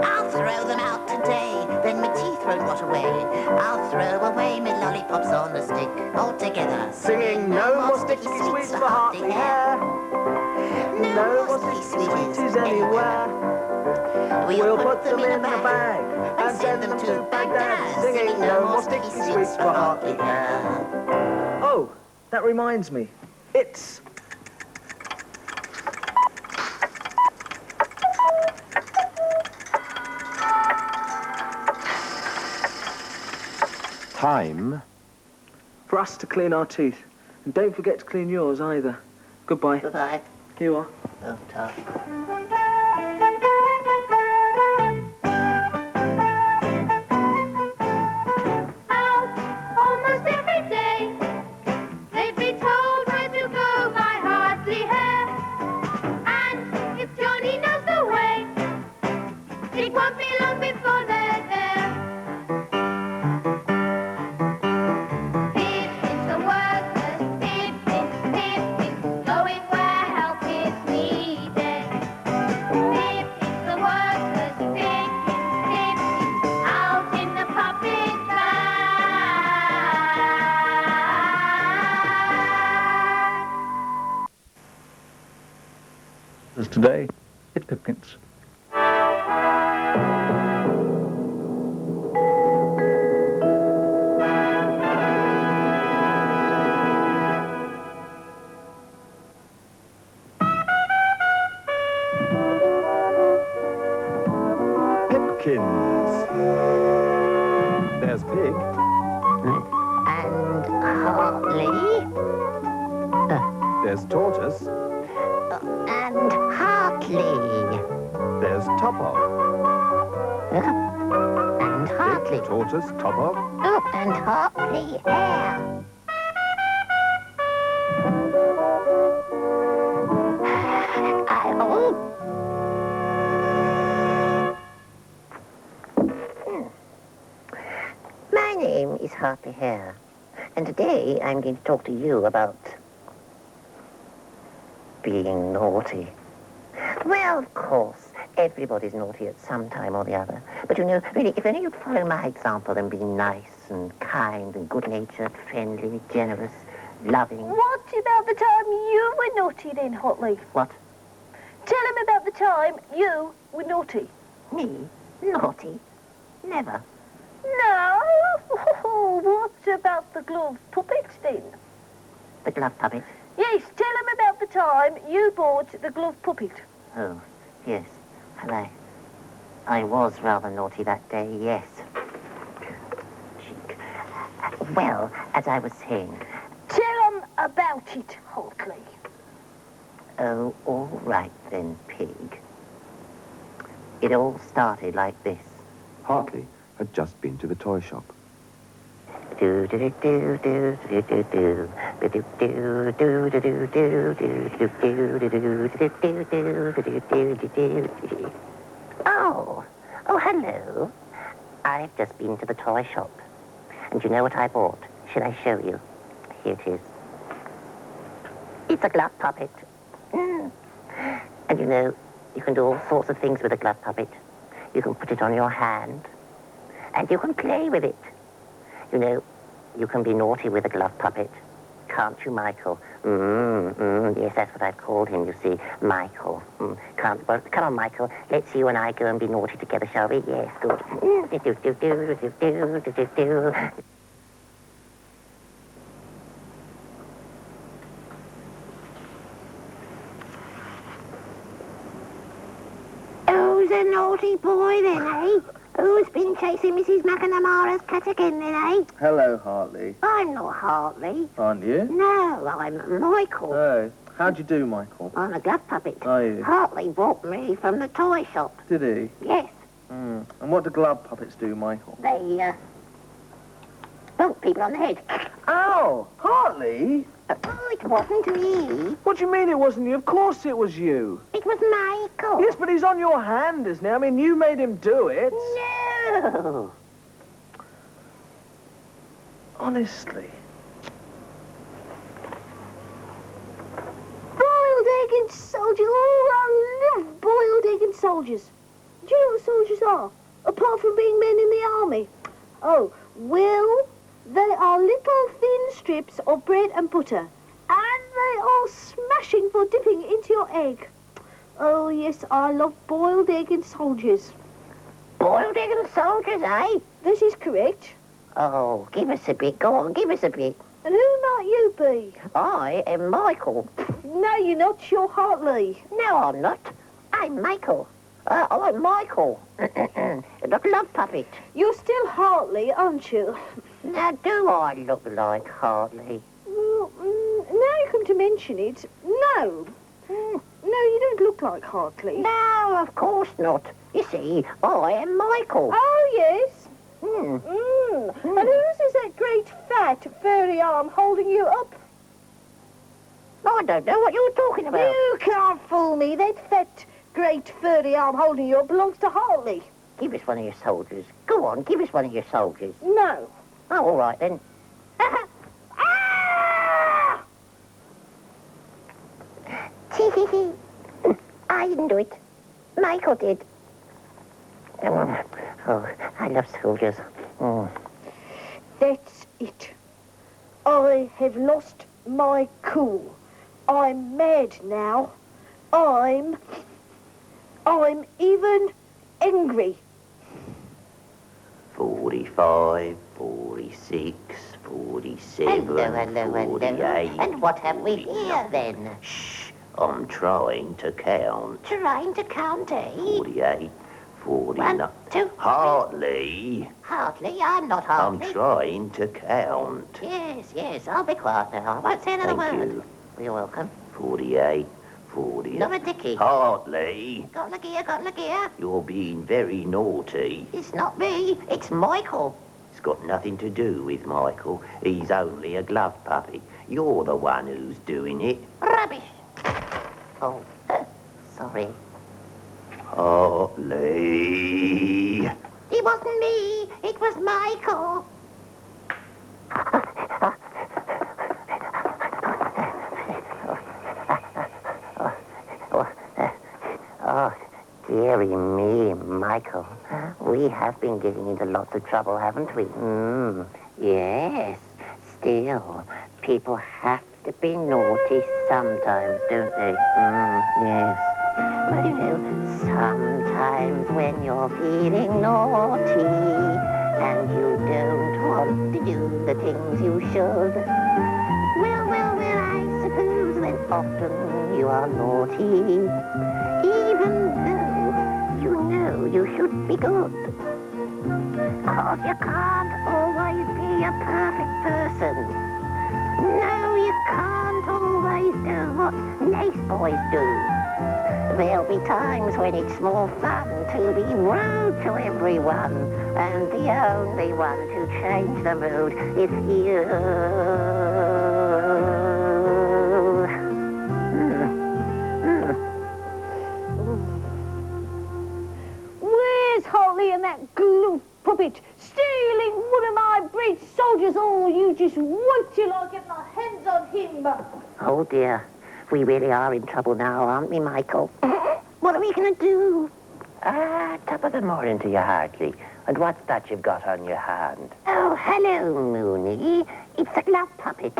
Speaker 4: I'll throw them out today, then my teeth won't rot away. I'll throw away my lollipops on a stick altogether.
Speaker 2: Singing no more sticky sweets for Hartley hair. No more sticky sweeties anywhere. We'll put them in a bag and send them to Baghdad. Singing no more sticky sweets for Hartley hair. Oh, that reminds me. It's...
Speaker 3: Time
Speaker 2: for us to clean our teeth. And don't forget to clean yours either. Goodbye.
Speaker 4: Goodbye.
Speaker 2: Here you are.
Speaker 4: Oh, tough.
Speaker 8: Almost every day, they'd be told where to go by Hartley hair. And if Johnny knows the way, it won't be long before they're there. Pip is the workers, Pip is going where help is needed. Pip is the workers, Pip is out in the puppet van.
Speaker 11: As today, it's Pipkins.
Speaker 3: Pipkins. There's Pig.
Speaker 4: And Hartley.
Speaker 3: There's Tortoise.
Speaker 4: And Hartley.
Speaker 3: There's Top-Off.
Speaker 4: And Hartley.
Speaker 3: Pig, Tortoise, Top-Off.
Speaker 4: Oh, and Hartley hair. My name is Hartley Hare, and today I'm going to talk to you about being naughty. Well, of course, everybody's naughty at some time or the other. But you know, really, if only you'd follow my example and be nice, and kind and good-natured, friendly, generous, loving.
Speaker 8: What about the time you were naughty then, Hotley?
Speaker 4: What?
Speaker 8: Tell him about the time you were naughty.
Speaker 4: Me? Naughty? Never.
Speaker 8: No. What about the glove puppet then?
Speaker 4: The glove puppet?
Speaker 8: Yes, tell him about the time you bought the glove puppet.
Speaker 4: Oh, yes. And I was rather naughty that day, yes. Cheek. Well, as I was saying...
Speaker 8: Tell him about it, Hotley.
Speaker 4: Oh, all right then, pig. It all started like this.
Speaker 12: Hartley had just been to the toy shop.
Speaker 4: Oh, hello. I've just been to the toy shop. And you know what I bought? Should I show you? Here it is. It's a glove puppet. And you know, you can do all sorts of things with a glove puppet. You can put it on your hand, and you can play with it. You know, you can be naughty with a glove puppet. Can't you, Michael? Yes, that's what I've called him, you see, Michael. Come on, Michael, let's you and I go and be naughty together, shall we? Yes, good.
Speaker 10: Who's a naughty boy then, eh? Who's been chasing Mrs. McNamara's cat again then, eh?
Speaker 2: Hello, Hartley.
Speaker 10: I'm not Hartley.
Speaker 2: Aren't you?
Speaker 10: No, I'm Michael.
Speaker 2: Oh, how'd you do, Michael?
Speaker 10: I'm a glove puppet.
Speaker 2: Are you?
Speaker 10: Hartley bought me from the toy shop.
Speaker 2: Did he?
Speaker 10: Yes,
Speaker 2: And what do glove puppets do, Michael?
Speaker 10: they, bonk people on the head.
Speaker 2: Ow! Hartley?
Speaker 10: Oh, it wasn't me.
Speaker 2: What do you mean it wasn't you? Of course it was you.
Speaker 10: It was Michael.
Speaker 2: Yes, but he's on your hand, isn't he? I mean, you made him do it.
Speaker 10: No.
Speaker 2: Honestly.
Speaker 8: Boiled egg and soldiers. Oh, I love boiled egg and soldiers. Do you know what soldiers are? Apart from being men in the army. Oh, well, they are little thin strips of bread and butter. And they are smashing for dipping into your egg. Oh, yes, I love boiled egg and soldiers.
Speaker 10: Boiled egg and soldiers, eh?
Speaker 8: This is correct.
Speaker 4: Oh, give us a bit. Go on, give us a bit.
Speaker 8: And who might you be?
Speaker 4: I am Michael.
Speaker 8: No, you're not. You're Hartley.
Speaker 4: No, I'm not. I'm Michael. I'm Michael. The glove puppet.
Speaker 8: You're still Hartley, aren't you?
Speaker 4: Now, do I look like Hartley?
Speaker 8: Well, now you come to mention it, no. No, you don't look like Hartley.
Speaker 4: No, of course not. You see, I am Michael.
Speaker 8: Oh, yes.
Speaker 4: Hmm.
Speaker 8: And whose is that great fat furry arm holding you up?
Speaker 4: I don't know what you're talking about.
Speaker 8: You can't fool me. That fat, great furry arm holding you up belongs to Hartley.
Speaker 4: Give us one of your soldiers. Go on, give us one of your soldiers.
Speaker 8: No.
Speaker 4: Oh, all right then.
Speaker 10: I didn't do it. Michael did.
Speaker 4: Oh, I love soldiers.
Speaker 8: That's it. I have lost my cool. I'm mad now. I'm even angry.
Speaker 7: 45, 46, 47,
Speaker 4: Hello.
Speaker 7: 48.
Speaker 4: And what have we here then?
Speaker 7: Shh, I'm trying to count.
Speaker 10: Trying to count, eh?
Speaker 7: 48, 49.
Speaker 10: 1, 2,
Speaker 7: Hartley,
Speaker 10: Hartley, I'm not
Speaker 7: I'm
Speaker 10: Hartley.
Speaker 7: trying to count.
Speaker 10: Yes, I'll be quiet now. I won't say another
Speaker 7: Thank
Speaker 10: word.
Speaker 7: you.
Speaker 4: You're welcome.
Speaker 7: 48, 40.
Speaker 10: Not a dicky.
Speaker 7: Hartley,
Speaker 10: Got the gear.
Speaker 7: you're being very naughty.
Speaker 10: It's not me, it's Michael.
Speaker 7: It's got nothing to do with Michael. He's only a glove puppet. You're the one who's doing it.
Speaker 10: Rubbish.
Speaker 4: Oh, sorry.
Speaker 7: Hartley.
Speaker 10: It wasn't me, it was Michael.
Speaker 4: Oh, dear Dearie me, Michael. We have been getting into lots of trouble, haven't we? Yes. Still, people have to be naughty sometimes, don't they? Yes. But you know, sometimes when you're feeling naughty and you don't want to do the things you should, well, I suppose then often you are naughty, even though you know you should be good. 'Cause you can't always be a perfect person. No, you can't always do what nice boys do. There'll be times when it's more fun to be rude to everyone, and the only one to change the mood is you.
Speaker 8: Where's Hartley and that glue puppet stealing one of my great soldiers? Oh, you just wait till I get my hands on him.
Speaker 4: Oh dear, we really are in trouble now, aren't we, Michael? What are we going to do? Top of the morning to you, Hartley. And what's that you've got on your hand? Oh, hello, Mooney. It's a glove puppet.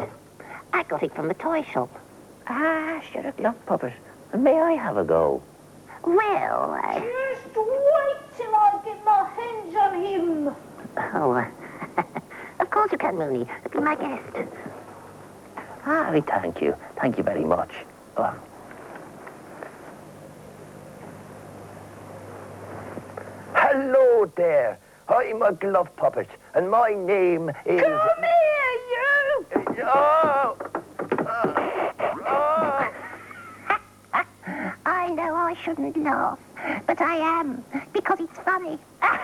Speaker 4: I got it from the toy shop. Sure, a glove puppet. May I have a go? Well,
Speaker 8: Just wait till I get my hands on him.
Speaker 4: Oh, of course you can, Mooney. Be my guest. Thank you. Thank you very much. Oh. Hello there. I'm a glove puppet, and my name is...
Speaker 8: Come here, you!
Speaker 4: Oh! I know I shouldn't laugh, but I am, because it's funny.
Speaker 8: Come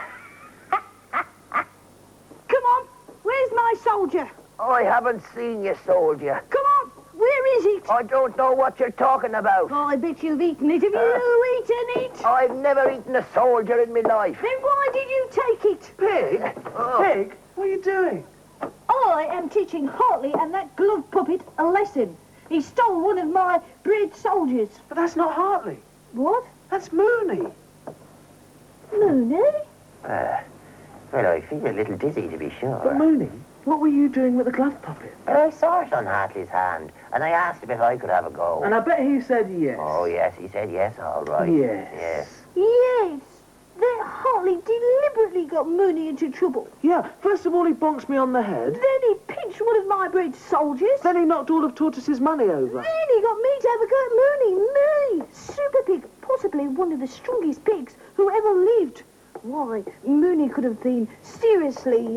Speaker 8: on, where's my soldier?
Speaker 4: I haven't seen your soldier.
Speaker 8: Come on, where is it?
Speaker 4: I don't know what you're talking about.
Speaker 8: Oh, I bet you've eaten it. Have you eaten it?
Speaker 4: I've never eaten a soldier in my life.
Speaker 8: Then why did you take it?
Speaker 2: Pig?
Speaker 4: Oh.
Speaker 2: Pig? What are you doing?
Speaker 8: I am teaching Hartley and that glove puppet a lesson. He stole one of my bred soldiers.
Speaker 2: But that's not Hartley.
Speaker 8: What?
Speaker 2: That's Mooney.
Speaker 8: Mooney?
Speaker 4: Well, I feel a little dizzy, to be sure.
Speaker 2: But Mooney, what were you doing with the glove puppet?
Speaker 4: I saw it on Hartley's hand, and I asked him if I could have a go.
Speaker 2: And I bet he said yes.
Speaker 4: Oh, yes, he said yes, all right.
Speaker 2: Yes.
Speaker 8: Yes. That Hartley deliberately got Mooney into trouble.
Speaker 2: Yeah, first of all he bonks me on the head.
Speaker 8: Then he pinched one of my bred soldiers.
Speaker 2: Then he knocked all of Tortoise's money over.
Speaker 8: Then he got me to have a go at Mooney. Me, super pig, possibly one of the strongest pigs who ever lived. Why, Mooney could have been seriously,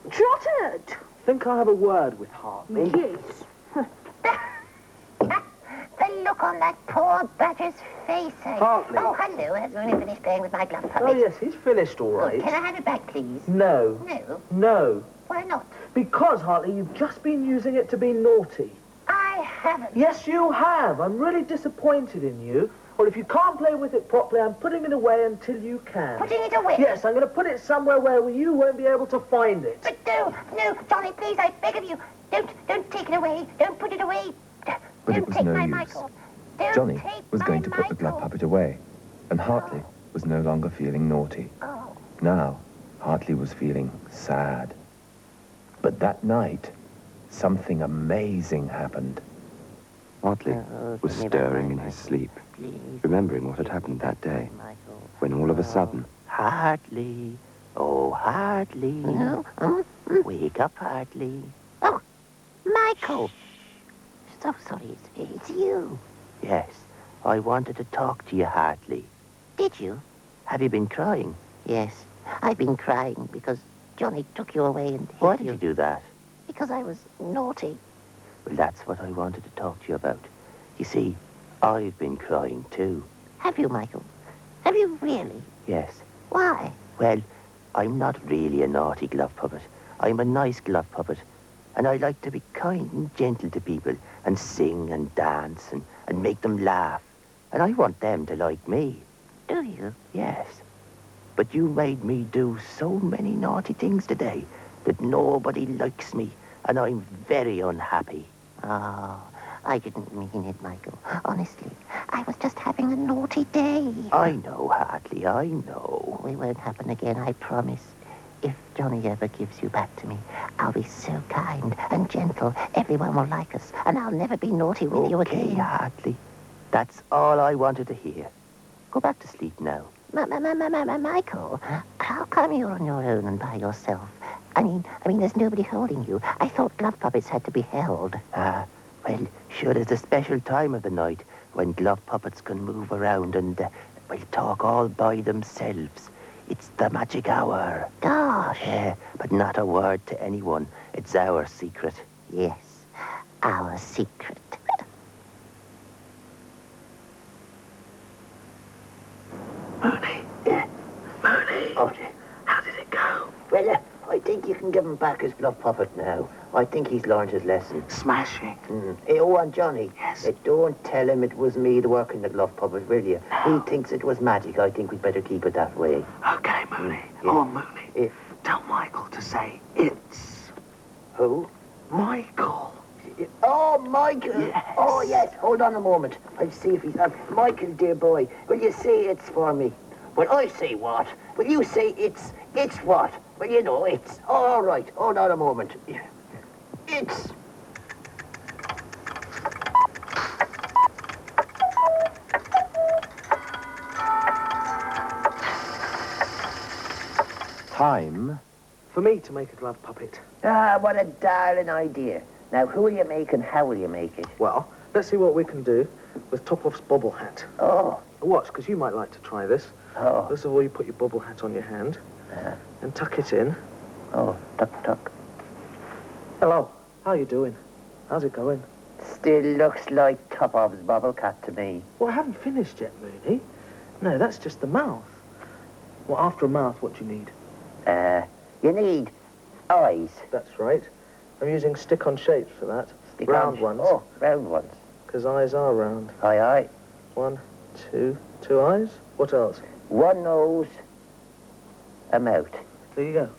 Speaker 8: trotted.
Speaker 2: Think I'll have a word with Hartley.
Speaker 8: Yes.
Speaker 10: The look on that poor badger's face, eh?
Speaker 2: Hartley.
Speaker 10: Oh, hello. Has Mooney finished playing with my glove puppet?
Speaker 2: Oh, yes, he's finished all
Speaker 10: Good.
Speaker 2: right.
Speaker 10: Can I have it back, please?
Speaker 2: No.
Speaker 10: No.
Speaker 2: No.
Speaker 10: Why not?
Speaker 2: Because, Hartley, you've just been using it to be naughty.
Speaker 10: I haven't.
Speaker 2: Yes, you have. I'm really disappointed in you. Well, if you can't play with it properly, I'm putting it away until you can.
Speaker 10: Putting it away?
Speaker 2: Yes, I'm going to put it somewhere where you won't be able to find it.
Speaker 10: But no, Johnny, please, I beg of you. Don't take it away. Don't put it away.
Speaker 12: But it
Speaker 10: Don't
Speaker 12: was
Speaker 10: take
Speaker 12: no
Speaker 10: my
Speaker 12: use.
Speaker 10: Michael. Don't
Speaker 12: Johnny
Speaker 10: take
Speaker 12: was
Speaker 10: my
Speaker 12: going to put the glove
Speaker 10: Michael.
Speaker 12: puppet away, and Hartley was no longer feeling naughty.
Speaker 10: Oh.
Speaker 12: Now, Hartley was feeling sad. But that night, something amazing happened.
Speaker 7: Hartley was stirring in his sleep, remembering what had happened that day, when all of a sudden...
Speaker 4: Hartley. Oh, Hartley. Wake up, Hartley.
Speaker 10: Oh, Michael. So sorry, it's you.
Speaker 4: Yes, I wanted to talk to you, Hartley.
Speaker 10: Did you?
Speaker 4: Have you been crying?
Speaker 10: Yes, I've been crying because Johnny took you away and hit
Speaker 4: Why did you do that?
Speaker 10: Because I was naughty.
Speaker 4: Well, that's what I wanted to talk to you about. You see, I've been crying too.
Speaker 10: Have you, Michael? Have you really?
Speaker 4: Yes.
Speaker 10: Why?
Speaker 4: Well, I'm not really a naughty glove puppet. I'm a nice glove puppet. And I like to be kind and gentle to people and sing and dance and make them laugh. And I want them to like me.
Speaker 10: Do you?
Speaker 4: Yes. But you made me do so many naughty things today that nobody likes me, and I'm very unhappy.
Speaker 10: Oh, I didn't mean it, Michael. Honestly, I I was just having a naughty day.
Speaker 7: I know, Hartley, I know.
Speaker 4: It won't happen again, I promise. If Johnny ever gives you back to me, I'll be so kind and gentle. Everyone will like us, and I'll never be naughty with you
Speaker 7: Okay,
Speaker 4: again.
Speaker 7: Hartley. That's all I wanted to hear. Go back to sleep now.
Speaker 10: Michael, how come you're on your own and by yourself? I mean, there's nobody holding you. I thought glove puppets had to be held.
Speaker 7: Well, sure, it's a special time of the night when glove puppets can move around and, talk all by themselves. It's the magic hour.
Speaker 10: Gosh.
Speaker 7: Yeah, but not a word to anyone. It's our secret.
Speaker 10: Yes, our secret.
Speaker 7: Mooney. Yeah. Mooney. Oh, how did it go? Well, I think you can give him back his glove puppet now. I think he's learned his lesson.
Speaker 11: Smashing.
Speaker 7: Hey, and Johnny.
Speaker 11: Yes.
Speaker 7: Don't tell him it was me working the glove puppet, will you?
Speaker 11: No.
Speaker 7: He thinks it was magic. I think we'd better keep it that way.
Speaker 11: Okay, Mooney.
Speaker 7: Yeah.
Speaker 11: Oh, Mooney.
Speaker 7: If
Speaker 11: Tell Michael to say it's
Speaker 7: who?
Speaker 11: Michael.
Speaker 7: Oh, Michael.
Speaker 11: Yes.
Speaker 7: Oh, yes. Hold on a moment. I'll see if he's up. Michael, dear boy, will you say it's for me? Well, I say what? Will you say it's what? Well, you know, it's... All right. Hold on a moment. It's...
Speaker 12: Time
Speaker 2: For me to make a glove puppet.
Speaker 7: Ah, what a darling idea. Now, who will you make and how will you make it?
Speaker 2: Well, let's see what we can do with Top-Off's bobble hat.
Speaker 7: Oh.
Speaker 2: Watch, because you might like to try this.
Speaker 7: Oh.
Speaker 2: First of all, you put your bobble hat on your hand and tuck it in.
Speaker 7: Oh, tuck.
Speaker 2: Hello. How you doing? How's it going?
Speaker 7: Still looks like Top-Off's bobble cat to me.
Speaker 2: Well, I haven't finished yet, Mooney. No, that's just the mouth. Well, after a mouth, what do you need?
Speaker 7: You need eyes.
Speaker 2: That's right. I'm using stick-on shapes for that. Round ones.
Speaker 7: Oh, round ones.
Speaker 2: Because eyes are round.
Speaker 7: Aye.
Speaker 2: 1, 2, 2 eyes. What else?
Speaker 7: One nose, a mouth.
Speaker 2: There you go.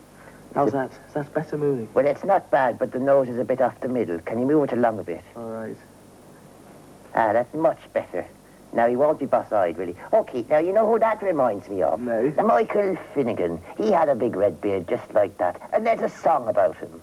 Speaker 2: How's that? Is that better, Mooney?
Speaker 7: Well, it's not bad, but the nose is a bit off the middle. Can you move it along a bit?
Speaker 2: All right.
Speaker 7: That's much better. Now, he won't be boss-eyed, will he? Okay, now, you know who that reminds me of?
Speaker 2: No.
Speaker 7: Michael Finnegan. He had a big red beard just like that. And there's a song about him.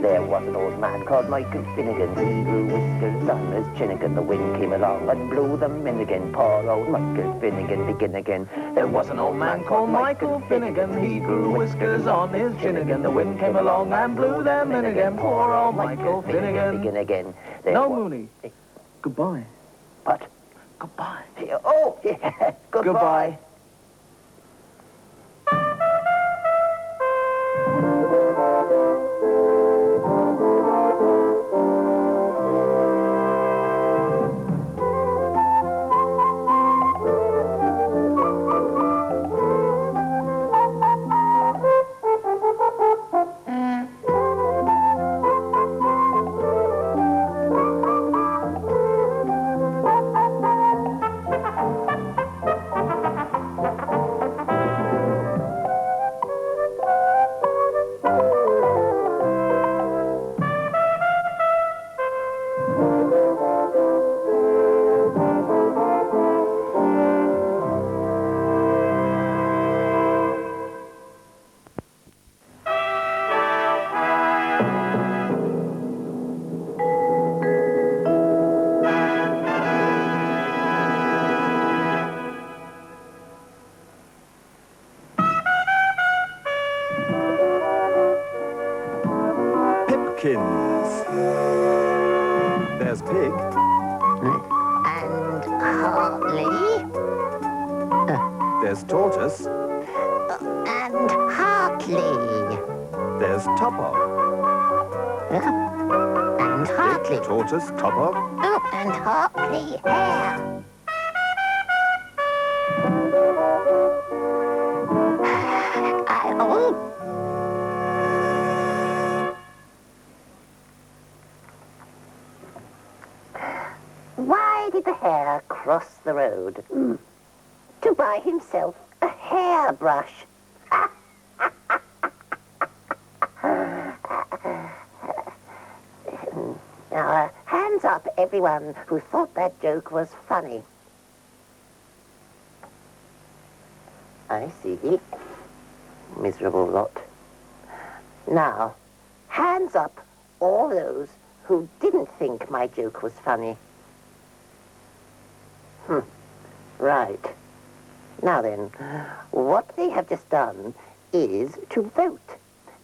Speaker 7: There was an old man called Michael Finnegan. He grew whiskers on his chin again. The wind came along and blew them in again. Poor old Michael Finnegan, begin again. There was an old man called Michael Finnegan. He grew whiskers on his chin again. The wind came along and blew them in again. Poor old Michael Finnegan. Begin again.
Speaker 2: No, Mooney. Goodbye.
Speaker 7: What?
Speaker 2: Goodbye.
Speaker 7: Oh, yeah. Goodbye.
Speaker 12: There's Pig.
Speaker 10: And Hartley.
Speaker 12: There's Tortoise.
Speaker 10: And Hartley.
Speaker 12: There's Top-Off.
Speaker 10: And Hartley.
Speaker 12: Tortoise, Top-Off.
Speaker 10: Oh, and Hartley hair. Why did the hare cross the road? To buy himself a hairbrush. Now, hands up, everyone who thought that joke was funny.
Speaker 4: I see. Miserable lot. Now, hands up all those who didn't think my joke was funny. Right. Now then, what they have just done is to vote.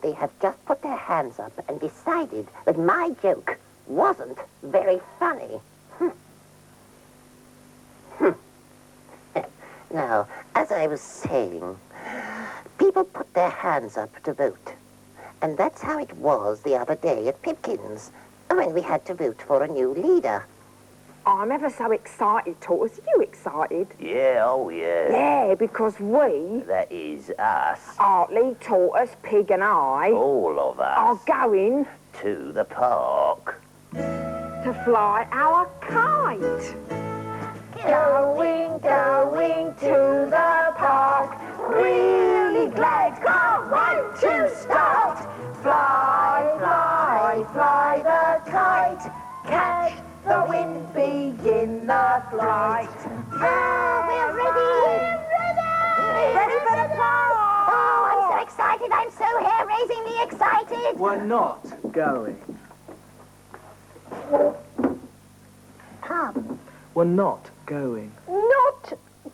Speaker 4: They have just put their hands up and decided that my joke wasn't very funny. Now, as I was saying, people put their hands up to vote. And that's how it was the other day at Pipkin's, when we had to vote for a new leader.
Speaker 13: I'm ever so excited, Tortoise. Are you excited?
Speaker 7: Yeah, oh yeah.
Speaker 13: Yeah, because we,
Speaker 7: That is us.
Speaker 13: Hartley, Tortoise, Pig and I,
Speaker 7: All of us.
Speaker 13: are going
Speaker 7: To the park.
Speaker 13: to fly our kite. Going to the park. Really glad, can't wait to start. Fly, fly, fly the kite. Catch the wind, begin the flight.
Speaker 10: Oh, we're ready!
Speaker 13: Ready for the park.
Speaker 10: Oh, I'm so excited. I'm so hair-raisingly excited.
Speaker 2: We're not going.
Speaker 10: Tom.
Speaker 2: We're not going.
Speaker 13: Not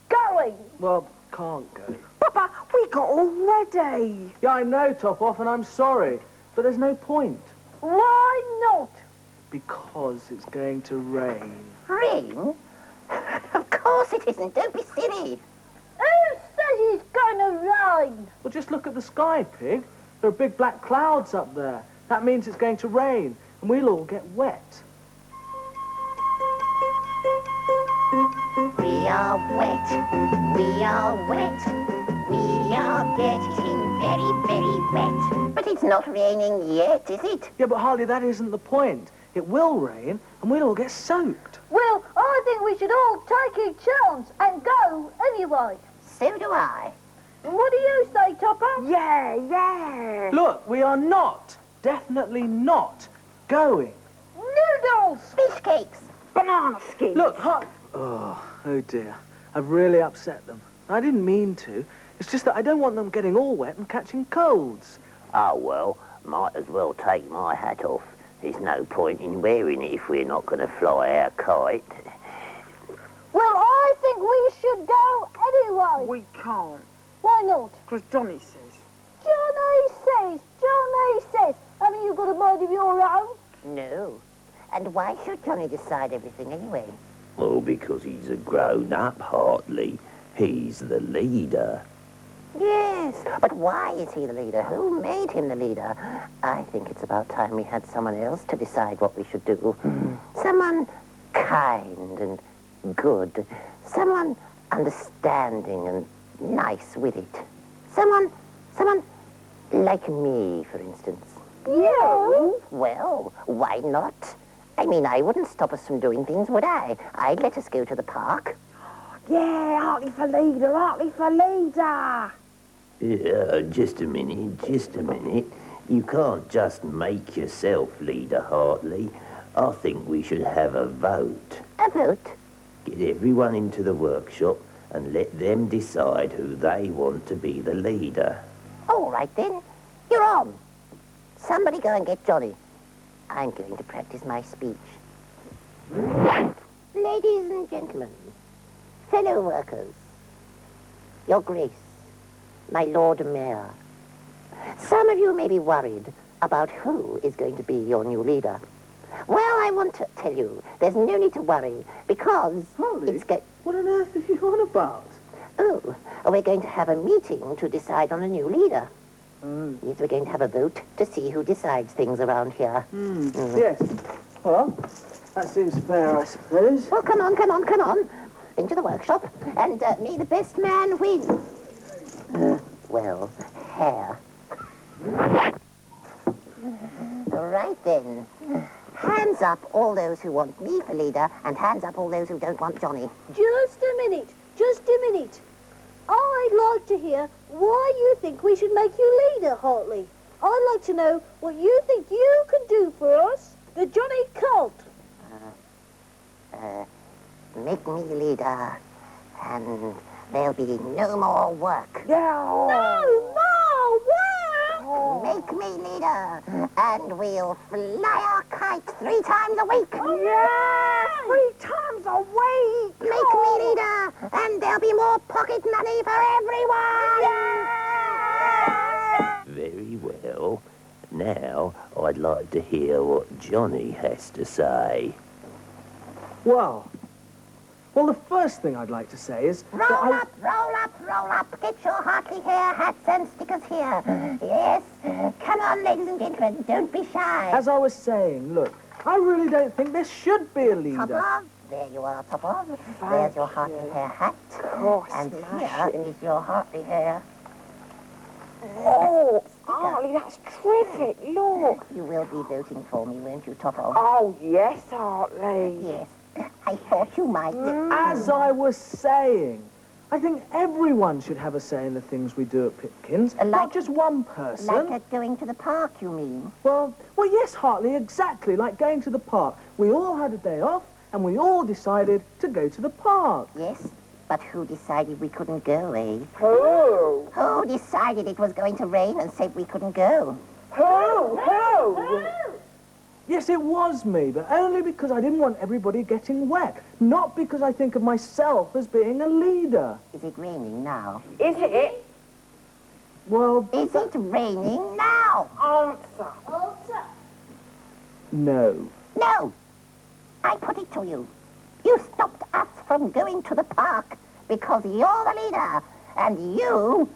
Speaker 13: going.
Speaker 2: Well, can't go.
Speaker 13: Papa, we got all ready.
Speaker 2: Yeah, I know, Top Off, and I'm sorry. But there's no point.
Speaker 13: Why not?
Speaker 2: Because it's going to rain.
Speaker 10: Rain? Of course it isn't. Don't be silly.
Speaker 13: Who says it's going to rain?
Speaker 2: Well, just look at the sky, Pig. There are big black clouds up there. That means it's going to rain, and we'll all get wet.
Speaker 10: We are wet. We are wet. We are getting very, very wet. But it's not raining yet, is it?
Speaker 2: Yeah, but Harley, that isn't the point. It will rain, and we'll all get soaked.
Speaker 14: Well, I think we should all take a chance and go anyway.
Speaker 10: So do I.
Speaker 14: What do you say, Topper?
Speaker 13: Yeah.
Speaker 2: Look, we are not, definitely not, going.
Speaker 14: Noodles!
Speaker 10: Fish cakes.
Speaker 13: Banana skin.
Speaker 2: Look, oh dear. I've really upset them. I didn't mean to. It's just that I don't want them getting all wet and catching colds.
Speaker 7: Oh, well, might as well take my hat off. There's no point in wearing it if we're not going to fly our kite.
Speaker 14: Well, I think we should go anyway.
Speaker 13: We can't,
Speaker 14: Why not?
Speaker 13: because Johnny says.
Speaker 14: Johnny says. Haven't you got a mind of your own?
Speaker 4: No. And why should Johnny decide everything anyway?
Speaker 7: Well, because he's a grown-up, Hartley. He's the leader.
Speaker 4: Yes, but why is he the leader? Who made him the leader? I think it's about time we had someone else to decide what we should do. Someone kind and good. Someone understanding and nice with it. Someone like me, for instance.
Speaker 14: You?
Speaker 4: Well, why not? I mean, I wouldn't stop us from doing things, would I? I'd let us go to the park.
Speaker 13: Yeah, Hartley for leader.
Speaker 7: Yeah, just a minute. You can't just make yourself leader, Hartley. I think we should have a vote.
Speaker 4: A vote?
Speaker 7: Get everyone into the workshop and let them decide who they want to be the leader.
Speaker 4: All right, then. You're on. Somebody go and get Johnny. I'm going to practice my speech. Ladies and gentlemen, fellow workers, Your Grace, my Lord Mayor, some of you may be worried about who is going to be your new leader. Well, I want to tell you, there's no need to worry, because
Speaker 2: Harley, what on earth are you on about?
Speaker 4: Oh, we're going to have a meeting to decide on a new leader. Yes, we're going to have a vote to see who decides things around here.
Speaker 2: Yes. Well, that seems fair, I suppose.
Speaker 4: Well, come on. Into the workshop, and may the best man win. Well, hair. Right then. Hands up all those who want me for leader, and hands up all those who don't want Johnny.
Speaker 14: Just a minute. I'd like to hear why you think we should make you leader, Hartley. I'd like to know what you think you can do for us, the Johnny cult.
Speaker 4: Make me leader, and
Speaker 10: There'll be no more work.
Speaker 14: No more work!
Speaker 10: Make me leader, and we'll fly our kite 3 times a week.
Speaker 13: Yeah, 3 times a week.
Speaker 10: Make me leader, and there'll be more pocket money for everyone.
Speaker 7: Very well. Now, I'd like to hear what Johnny has to say.
Speaker 2: Well, the first thing I'd like to say is...
Speaker 10: Roll up, roll up, roll up. Get your Hartley hair hats and stickers here. Yes. Come on, ladies and gentlemen. Don't be shy.
Speaker 2: As I was saying, look, I really don't think there should be a leader.
Speaker 10: Topov, there you are, Topov. There's your Hartley hair hat. And here is your Hartley hair.
Speaker 13: Oh, Hartley, that's terrific. Look.
Speaker 10: You will be voting for me, won't you, Topov?
Speaker 13: Oh, yes, Hartley.
Speaker 10: Yes. I thought you might.
Speaker 2: As I was saying, I think everyone should have a say in the things we do at Pipkin's, not just one person.
Speaker 10: Like at going to the park, you mean?
Speaker 2: Well, yes, Hartley, exactly, like going to the park. We all had a day off, and we all decided to go to the park.
Speaker 10: Yes, but who decided we couldn't go, eh?
Speaker 13: Who?
Speaker 10: Who decided it was going to rain and said we couldn't go?
Speaker 13: Who?
Speaker 2: Yes, it was me, but only because I didn't want everybody getting wet. Not because I think of myself as being a leader.
Speaker 10: Is it raining now?
Speaker 13: Is it?
Speaker 2: Well...
Speaker 10: Is it raining now?
Speaker 13: Answer.
Speaker 2: No.
Speaker 10: No. I put it to you. You stopped us from going to the park because you're the leader. And you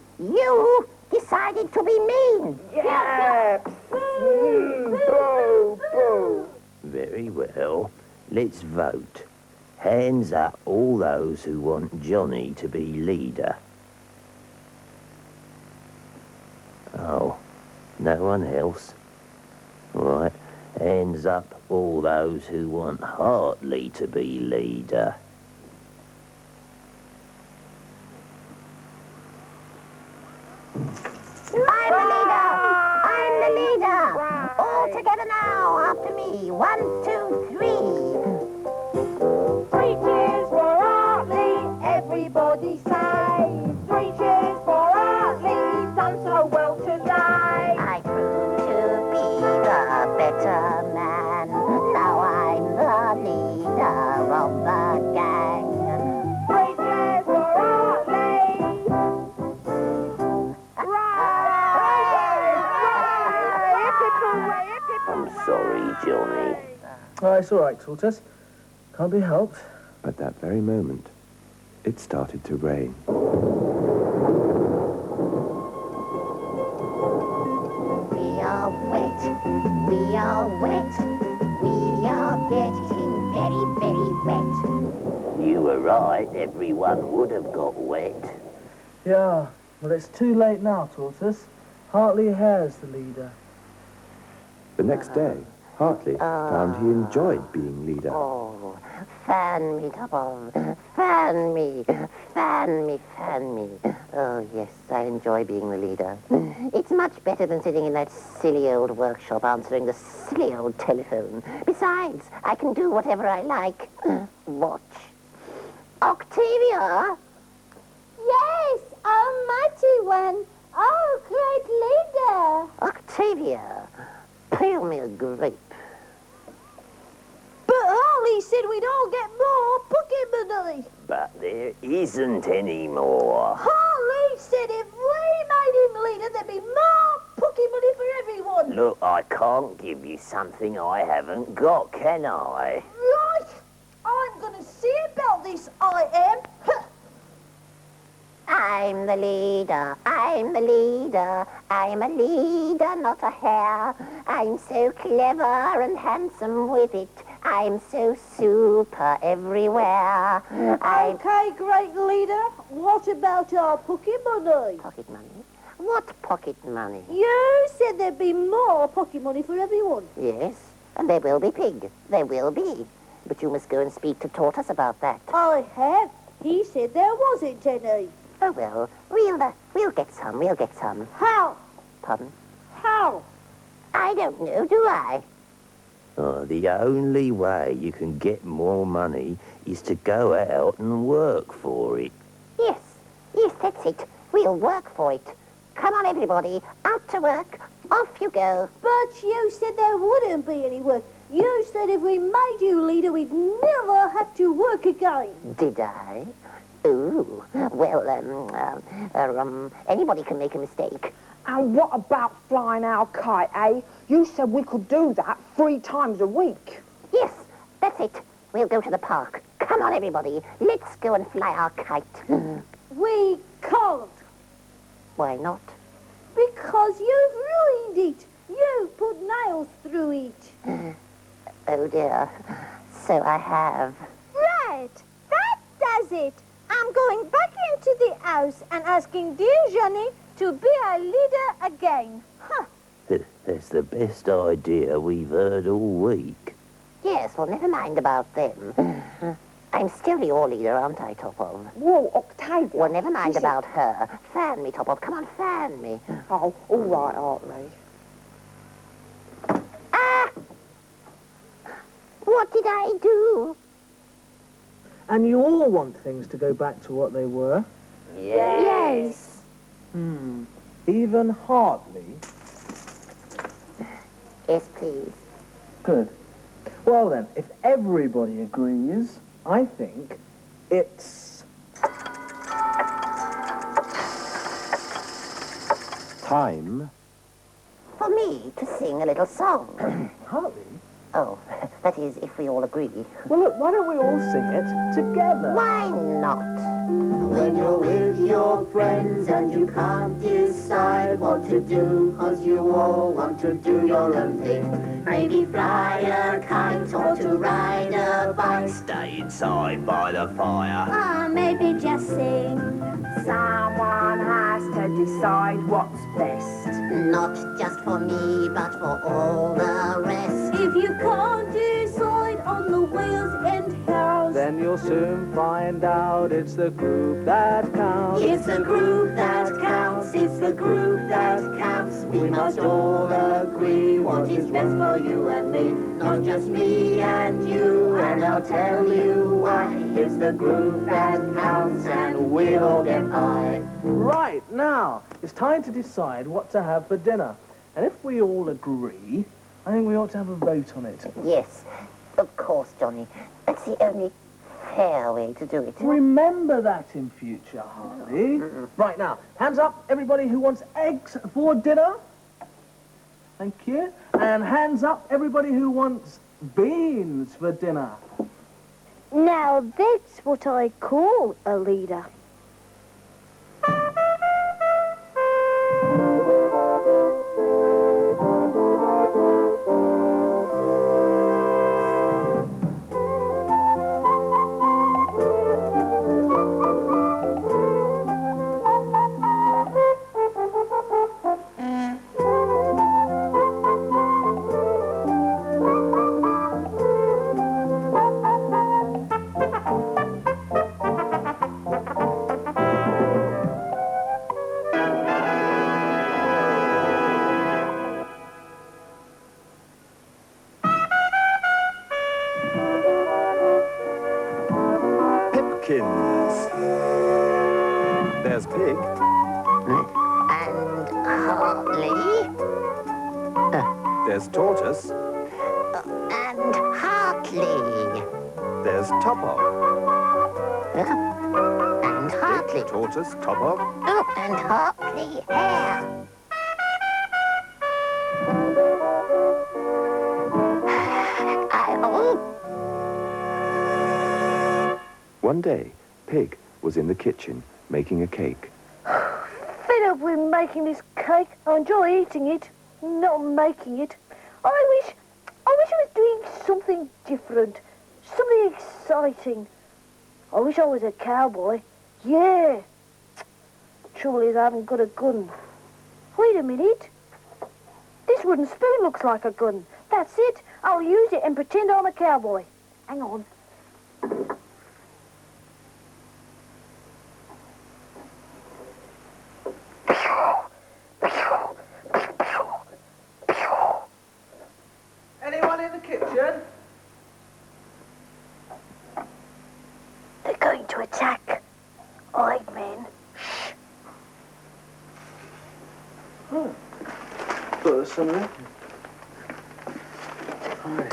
Speaker 10: decided to be mean.
Speaker 13: Yeah. Boo, boo.
Speaker 7: Very well. Let's vote. Hands up all those who want Johnny to be leader. Oh, no one else? Right. Hands up all those who want Hartley to be leader.
Speaker 10: I'm the leader! I'm the leader! All together now, after me. 1, 2, 3.
Speaker 14: 3 cheers for Hartley, everybody say. 3 cheers for Hartley, done so well today.
Speaker 10: I grew to be the better man. Now I'm the leader of the gang.
Speaker 14: 3 cheers for Hartley.
Speaker 7: I'm sorry, Johnny.
Speaker 2: Oh, it's all right, Tortoise. Can't be helped.
Speaker 12: At that very moment, it started to rain.
Speaker 10: We are wet, we are wet, we are getting very, very wet.
Speaker 7: You were right. Everyone would have got wet.
Speaker 2: Yeah, well, it's too late now, Tortoise. Hartley Hare's the leader.
Speaker 12: The next day, Hartley found he enjoyed being leader.
Speaker 10: Oh, fan me, Topov. Fan me, fan me, fan me. Oh, yes, I enjoy being the leader. It's much better than sitting in that silly old workshop answering the silly old telephone. Besides, I can do whatever I like. Watch. Octavia?
Speaker 14: Yes, a mighty one. Oh, great leader.
Speaker 10: Octavia, peel me a grape.
Speaker 14: But Hartley said we'd all get more pocket money.
Speaker 7: But there isn't any more.
Speaker 14: Hartley said if we made him leader, there'd be more pocket money for everyone.
Speaker 7: Look, I can't give you something I haven't got, can I?
Speaker 14: Right. I'm going to see about this, I am.
Speaker 10: I'm the leader, I'm the leader, I'm a leader, not a hare. I'm so clever and handsome with it, I'm so super everywhere.
Speaker 14: Okay, great leader. What about our pocket money?
Speaker 10: Pocket money? What pocket money?
Speaker 14: You said there'd be more pocket money for everyone.
Speaker 10: Yes, and there will be, Pig, there will be. But you must go and speak to Tortoise about that.
Speaker 14: I have. He said there wasn't any.
Speaker 10: Oh, well, we'll get some, we'll get some.
Speaker 14: How?
Speaker 10: Pardon?
Speaker 14: How?
Speaker 10: I don't know, do I?
Speaker 7: The only way you can get more money is to go out and work for it.
Speaker 10: Yes, Yes, that's it. We'll work for it. Come on, everybody. Out to work. Off you go.
Speaker 14: But you said there wouldn't be any work. You said if we made you leader, we'd never have to work again.
Speaker 10: Did I? Ooh. Well, anybody can make a mistake.
Speaker 13: And what about flying our kite, eh? You said we could do that 3 times a week.
Speaker 10: Yes, that's it. We'll go to the park. Come on, everybody. Let's go and fly our kite.
Speaker 14: We can't.
Speaker 10: Why not?
Speaker 14: Because you've ruined it. You've put nails through it.
Speaker 10: Oh, dear. So I have.
Speaker 14: Right. That does it. I'm going back into the house and asking dear Johnny to be our leader again. Huh.
Speaker 7: That's the best idea we've heard all week.
Speaker 10: Yes, well, never mind about them. I'm still your leader, aren't I, Topov?
Speaker 13: Whoa, Octavia.
Speaker 10: Well, never mind about her. Fan me, Topov. Come on, fan me.
Speaker 13: Oh, all right, Hartley.
Speaker 10: Ah! What did I do?
Speaker 2: And you all want things to go back to what they were?
Speaker 14: Yes.
Speaker 2: Even Hartley?
Speaker 10: Yes, please.
Speaker 2: Good. Well then, if everybody agrees, I think it's...
Speaker 12: Time
Speaker 10: For me to sing a little song.
Speaker 2: Hartley?
Speaker 10: Oh, that is, if we all agree.
Speaker 2: Well look, why don't we all sing it together?
Speaker 10: Why not?
Speaker 15: When you're with your friends and you can't decide what to do, 'cause you all want to do your own thing. Maybe fly a kite or to ride a bike.
Speaker 7: Stay inside by the fire.
Speaker 14: Or maybe just sing.
Speaker 13: Someone has to decide what's best.
Speaker 15: Not just for me, but for all the rest.
Speaker 14: If you can't decide on the wheels and house,
Speaker 2: Then you'll soon find out it's the group that counts.
Speaker 15: It's the group that counts, it's the group that counts. We must all agree what is best for you and me. Not just me and you, and I'll tell you why. It's the group that counts, and we'll all get by.
Speaker 2: Right, now, it's time to decide what to have for dinner. And if we all agree, I think we ought to have a vote on it.
Speaker 10: Yes, of course, Johnny. That's the only fair way to do it.
Speaker 2: Remember that in future, Harley. Right, now, hands up, everybody who wants eggs for dinner. Thank you. And hands up, everybody who wants beans for dinner.
Speaker 14: now that's what I call a leader.
Speaker 12: Pipkins. There's Pig.
Speaker 10: And Hartley.
Speaker 12: There's Tortoise.
Speaker 10: And Hartley.
Speaker 12: There's Topov.
Speaker 10: And Hartley.
Speaker 12: Tortoise, Topov.
Speaker 10: Oh, and Hartley Hare.
Speaker 12: One day, Pig was in the kitchen making a cake.
Speaker 14: Fed up with making this cake. I enjoy eating it, not making it. I wish I was doing something different, something exciting. I wish I was a cowboy. Yeah. Trouble is, I haven't got a gun. Wait a minute. This wooden spoon looks like a gun. That's it. I'll use it and pretend I'm a cowboy. Hang on.
Speaker 2: Anyone in the kitchen?
Speaker 14: They're going to attack. All right, men. Shh.
Speaker 2: close a minute. Right.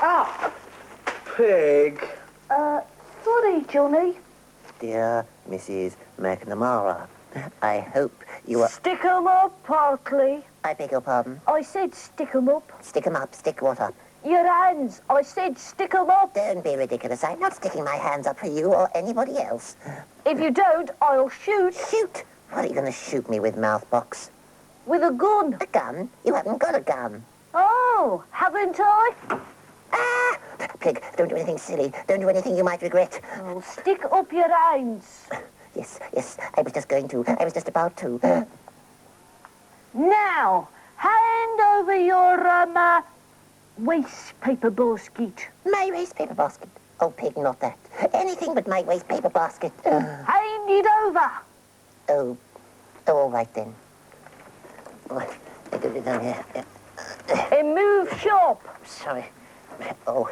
Speaker 2: Ow! Pig.
Speaker 14: Sorry, Johnny.
Speaker 4: Dear Mrs. McNamara, I hope you are...
Speaker 14: Stick 'em up, Hartley.
Speaker 4: I beg your pardon?
Speaker 14: I said stick 'em up.
Speaker 4: Stick 'em up. Stick what up?
Speaker 14: Your hands. I said stick 'em up.
Speaker 4: Don't be ridiculous. I'm not sticking my hands up for you or anybody else.
Speaker 14: If you don't, I'll shoot.
Speaker 4: Shoot? What are you going to shoot me with, mouthbox?
Speaker 14: With a gun.
Speaker 4: A gun? You haven't got a gun.
Speaker 14: Oh, haven't I?
Speaker 4: Ah! Pig, don't do anything silly. Don't do anything you might regret.
Speaker 14: Oh, stick up your hands.
Speaker 4: Yes, I was just going to. I was just about to.
Speaker 14: Now, hand over your, waste paper basket.
Speaker 4: My waste paper basket? Oh, Pig, not that. Anything but my waste paper basket.
Speaker 14: Hand it over.
Speaker 4: Oh, all right then. I got it down here.
Speaker 14: And move sharp.
Speaker 4: Sorry. Oh.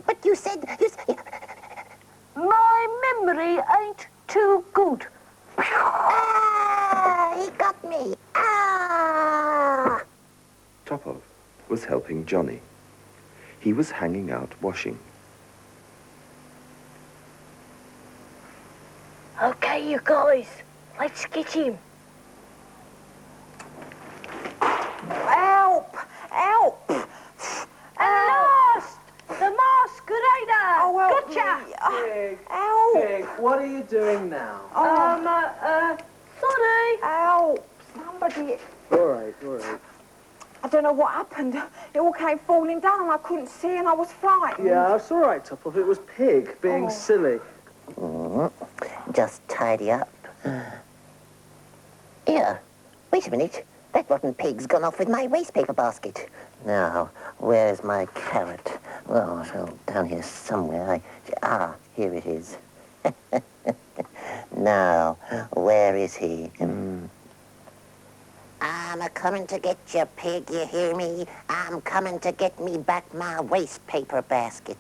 Speaker 4: But you said...
Speaker 14: My memory ain't too good.
Speaker 4: Ah, he got me. Ah!
Speaker 3: Topov was helping Johnny. He was hanging out washing.
Speaker 14: Okay, you guys, let's get him.
Speaker 13: Help! Help!
Speaker 14: And last, the masquerader.
Speaker 13: Oh, help
Speaker 14: Gotcha.
Speaker 13: me.
Speaker 2: Pig.
Speaker 13: Help!
Speaker 2: Pig, what are you doing now?
Speaker 14: Sorry.
Speaker 13: Help! Somebody...
Speaker 2: All right.
Speaker 13: I don't know what happened. It all came falling down and I couldn't see and I was frightened.
Speaker 2: Yeah, it's all right, Topov. It was Pig being silly.
Speaker 4: Just tidy up. Here, wait a minute. That rotten pig's gone off with my waste paper basket. Now, where's my carrot? Oh, so down here somewhere. Here it is. Now, where is he? I'm a-coming to get you, Pig, you hear me? I'm coming to get me back my waste paper basket.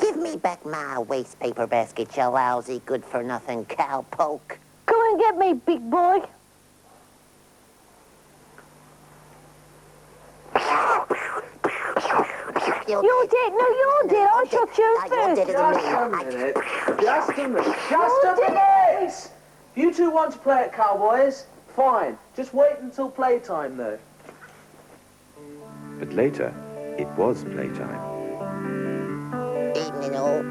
Speaker 4: Give me back my waste paper basket, you lousy, good-for-nothing cowpoke.
Speaker 14: Come and get me, big boy. You did. No, you did. I shot you first.
Speaker 2: Just a minute. You two want to play at Cowboys? Fine. Just wait until playtime, though.
Speaker 3: But later, it was playtime.
Speaker 4: Evening all.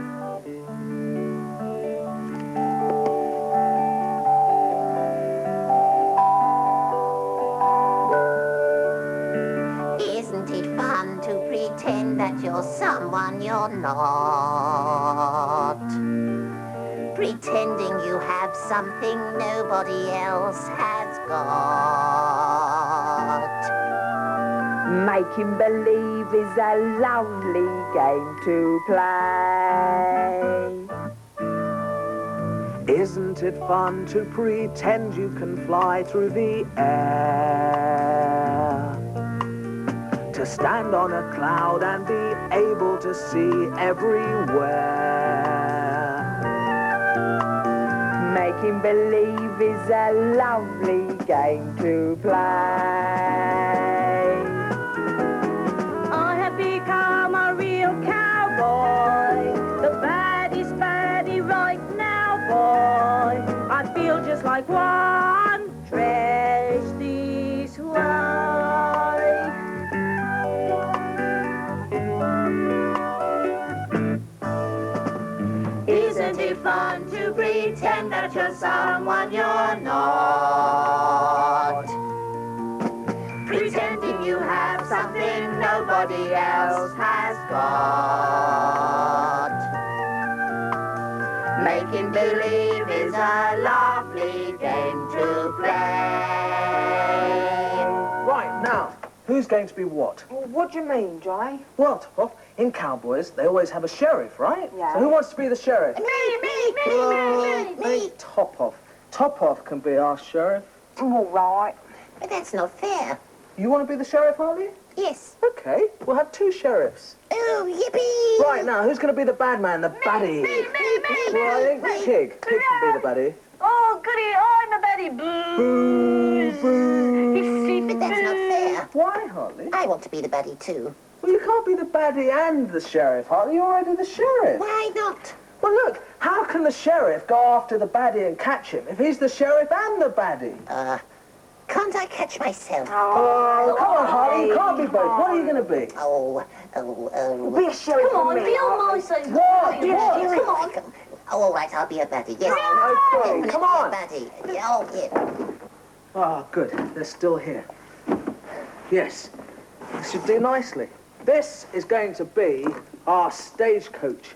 Speaker 4: Isn't it fun to pretend that you're someone you're not? Pretending you have something nobody else has got.
Speaker 6: Making believe is a lovely game to play.
Speaker 2: Isn't it fun to pretend you can fly through the air? To stand on a cloud and be able to see everywhere.
Speaker 6: Making believe is a lovely game to play.
Speaker 14: I have become a real cowboy, the baddest baddie right now, boy. I feel just like one dressed this way. Isn't it fun to pretend that you're someone you're not? Pretending you have something nobody else has got. Making believe is a lovely game to play.
Speaker 2: Right, now, who's going to be what?
Speaker 13: Well, what do you mean, Johnny?
Speaker 2: Well, Topov, in Cowboys, they always have a sheriff, right?
Speaker 13: Yeah.
Speaker 2: So who wants to be the sheriff?
Speaker 4: Me.
Speaker 2: Hey, Topov. Top Off can be our sheriff.
Speaker 13: All right.
Speaker 10: But that's not fair.
Speaker 2: You want to be the sheriff, Harley?
Speaker 10: Yes.
Speaker 2: Okay, we'll have 2 sheriffs.
Speaker 10: Oh, yippee!
Speaker 2: Right, now, who's going to be the bad man, the baddie?
Speaker 14: Me.
Speaker 2: Well, I think Pig. Pig can be the baddie.
Speaker 14: Oh, goody, I'm a baddie. Boo.
Speaker 10: But that's not fair.
Speaker 2: Why, Harley?
Speaker 10: I want to be the baddie too.
Speaker 2: Well, you can't be the baddie and the sheriff, Harley. You're already the sheriff.
Speaker 10: Why not?
Speaker 2: Well, look, how can the sheriff go after the baddie and catch him if he's the sheriff and the baddie?
Speaker 10: Can't I catch myself?
Speaker 2: Oh, come on, Harley. You can't be both. What are you going to be?
Speaker 13: Be a sheriff
Speaker 14: Come on,
Speaker 13: with me.
Speaker 14: be on my side.
Speaker 2: What?
Speaker 14: Come on.
Speaker 10: Oh, all right, I'll be a baddie. Yes.
Speaker 2: Okay, come on.
Speaker 10: Baddie. Oh, yeah.
Speaker 2: Oh, good. They're still here. Yes. This should do nicely. This is going to be our stagecoach.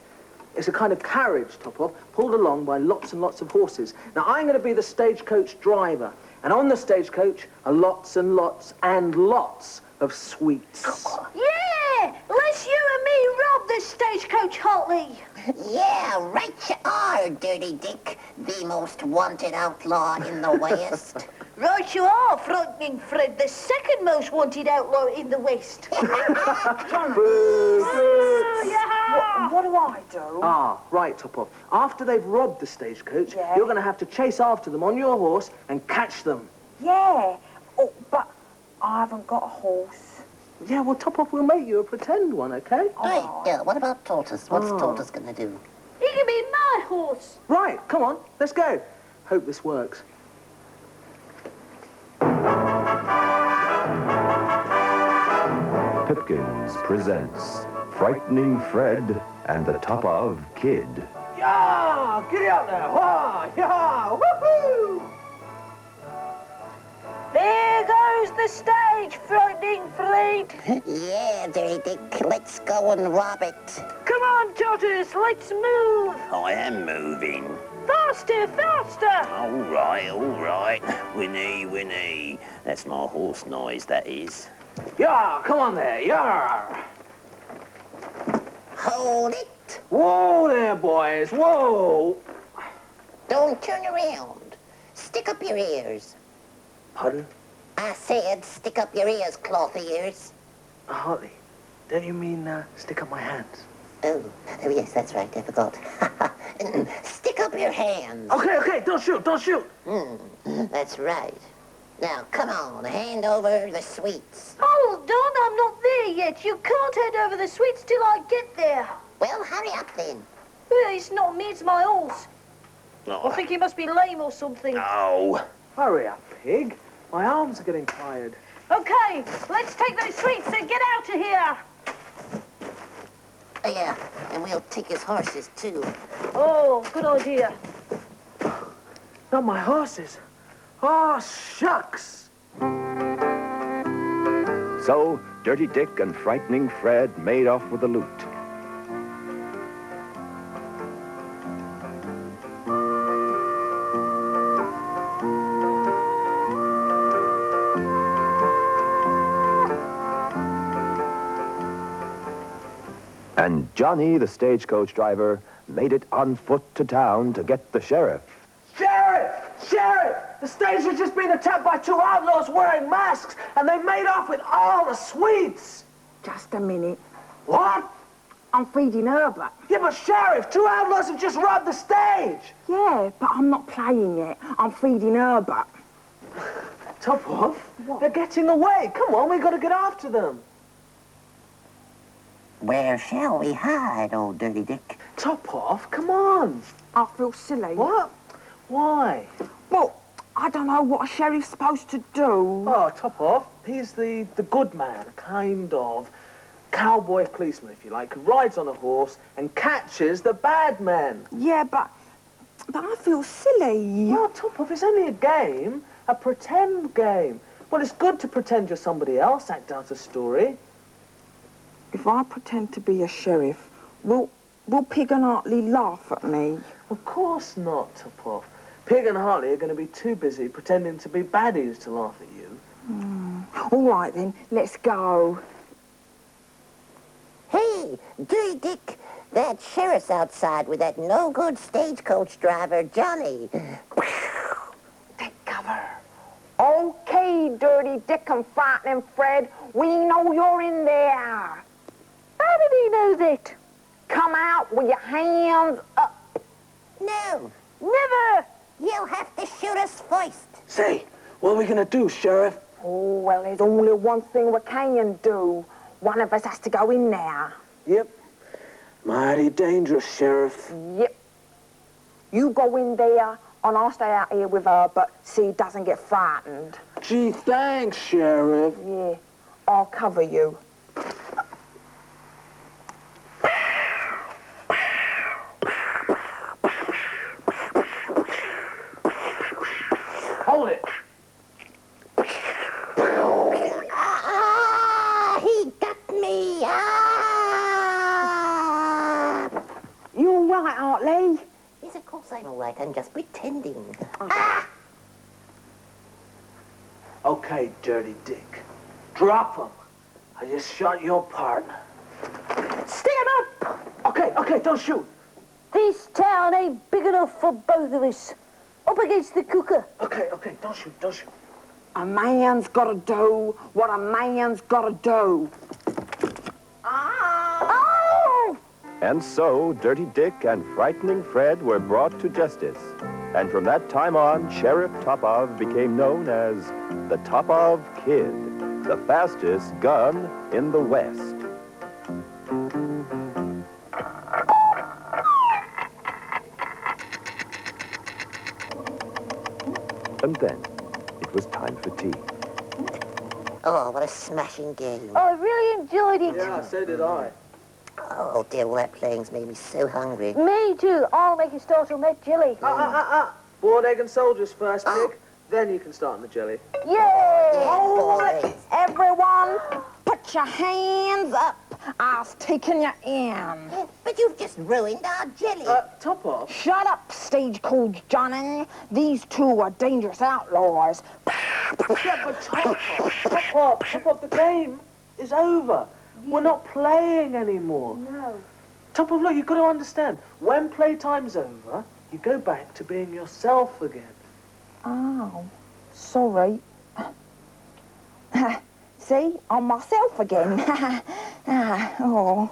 Speaker 2: It's a kind of carriage, Top Off, pulled along by lots and lots of horses. Now, I'm going to be the stagecoach driver. And on the stagecoach are lots and lots and lots of sweets.
Speaker 14: Yeah! Let's you and me rob the stagecoach, Hartley.
Speaker 10: Yeah, right you are, Dirty Dick, the most wanted outlaw in the West.
Speaker 14: Right you are, Frightening Fred, the second most wanted outlaw in the West.
Speaker 13: What do I do?
Speaker 2: Ah, right, Top Off. After they've robbed the stagecoach, you're going to have to chase after them on your horse and catch them.
Speaker 13: Yeah. Oh, but I haven't got a horse.
Speaker 2: Yeah, well, Top Off, we'll make you a pretend one, okay?
Speaker 10: Right, yeah, what about Tortoise? What's Tortoise gonna do?
Speaker 14: He can be my horse.
Speaker 2: Right, come on, let's go. Hope this works.
Speaker 12: Pipkins presents Frightening Fred and the Top of Kid.
Speaker 2: Yeah, get out there. Wah, yeah, woohoo!
Speaker 14: There goes the stage, Frightening Fred.
Speaker 10: Yeah, Dirty Dick, let's go and rob it.
Speaker 14: Come on, Tortoise, let's move.
Speaker 7: I am moving.
Speaker 14: Faster, faster.
Speaker 7: All right. Whinny. That's my horse noise, that is.
Speaker 2: Yeah, come on there, yeah.
Speaker 10: Hold it.
Speaker 2: Whoa there, boys, whoa.
Speaker 10: Don't turn around. Stick up your ears.
Speaker 2: Pardon?
Speaker 10: I said stick up your ears, cloth ears.
Speaker 2: Hartley, don't you mean stick up my hands?
Speaker 10: Oh, yes, that's right, I forgot. Stick up your hands.
Speaker 2: Okay, don't shoot.
Speaker 10: That's right. Now, come on, hand over the sweets.
Speaker 14: Hold on, I'm not there yet. You can't hand over the sweets till I get there.
Speaker 10: Well, hurry up then.
Speaker 14: It's not me, it's my horse. I think he must be lame or something.
Speaker 7: Oh.
Speaker 2: Hurry up, Pig. My arms are getting tired.
Speaker 14: Okay, let's take those sweets and get out of here.
Speaker 10: Yeah, and we'll take his horses, too.
Speaker 14: Oh, good idea.
Speaker 2: Not my horses. Oh, shucks.
Speaker 12: So, Dirty Dick and Frightening Fred made off with the loot. And Johnny, the stagecoach driver, made it on foot to town to get the sheriff.
Speaker 2: Sheriff! The stage has just been attacked by 2 outlaws wearing masks, and they made off with all the sweets.
Speaker 13: Just a minute.
Speaker 2: What?
Speaker 13: I'm feeding Herbert.
Speaker 2: Yeah, but Sheriff, 2 outlaws have just robbed the stage.
Speaker 13: Yeah, but I'm not playing yet. I'm feeding Herbert.
Speaker 2: Top Off? What? They're getting away. Come on, we've got to get after them.
Speaker 10: Where shall we hide, old Dirty Dick?
Speaker 2: Top Off, come on.
Speaker 13: I feel silly.
Speaker 2: What? Why?
Speaker 13: Well, I don't know what a sheriff's supposed to do.
Speaker 2: Oh, Top Off, he's the good man, kind of cowboy policeman, if you like, who rides on a horse and catches the bad men.
Speaker 13: Yeah, but I feel silly.
Speaker 2: Well, Top Off, it's only a game, a pretend game. Well, it's good to pretend you're somebody else, act out a story.
Speaker 13: If I pretend to be a sheriff, will Pig and Hartley laugh at me?
Speaker 2: Of course not, Top Off. Pig and Hartley are going to be too busy pretending to be baddies to laugh at you.
Speaker 13: All right, then, let's go.
Speaker 10: Hey, Dirty Dick, that sheriff's outside with that no-good stagecoach driver, Johnny.
Speaker 13: Dirty Dick and Frightening Fred. We know you're in there.
Speaker 14: How did he know that?
Speaker 13: Come out with your hands up.
Speaker 10: No,
Speaker 14: Never!
Speaker 10: you'll have to shoot us first.
Speaker 11: Say, what are we gonna do, Sheriff?
Speaker 13: Oh, well, there's only one thing we can do. One of us has to go in there.
Speaker 11: Yep. Mighty dangerous, Sheriff.
Speaker 13: Yep. You go in there, and I'll stay out here with her, but see he doesn't get frightened.
Speaker 11: Gee, thanks, Sheriff.
Speaker 13: Yeah, I'll cover you.
Speaker 11: Hold it.
Speaker 10: Ah, he got me. Ah!
Speaker 13: You all right, Aunt Lee?
Speaker 10: Yes, of course I'm all right. I'm just pretending.
Speaker 11: Okay, Dirty Dick. Drop him. I just shot your partner.
Speaker 13: Stand up!
Speaker 11: Okay, don't shoot.
Speaker 14: This town ain't big enough for both of us. Up against the cooker.
Speaker 11: Okay, don't shoot.
Speaker 13: A man's gotta do what a man's gotta do.
Speaker 14: Oh!
Speaker 12: And so, Dirty Dick and Frightening Fred were brought to justice. And from that time on, Sheriff Topov became known as the Topov Kid, the fastest gun in the West. And then, it was time for tea.
Speaker 10: Oh, what a smashing game.
Speaker 14: I really enjoyed it.
Speaker 11: Yeah, so did I.
Speaker 10: Oh, dear, all that playing's made me so hungry.
Speaker 14: Me too. I'll make a start on that jelly.
Speaker 2: Boiled egg and soldiers first, Pig. Then you can start on the jelly.
Speaker 14: Yay!
Speaker 10: Oh,
Speaker 13: Hold it, everyone. Put your hands up. I was taking you in.
Speaker 10: But you've just ruined our jelly.
Speaker 2: Top off.
Speaker 13: Shut up, Stagecoach Johnny. These two are dangerous outlaws.
Speaker 2: Yeah, but top off. The game is over. We're not playing anymore.
Speaker 14: No.
Speaker 2: Top of, look, you've got to understand. When playtime's over, you go back to being yourself again.
Speaker 13: Oh, sorry. See, I'm myself again. Oh.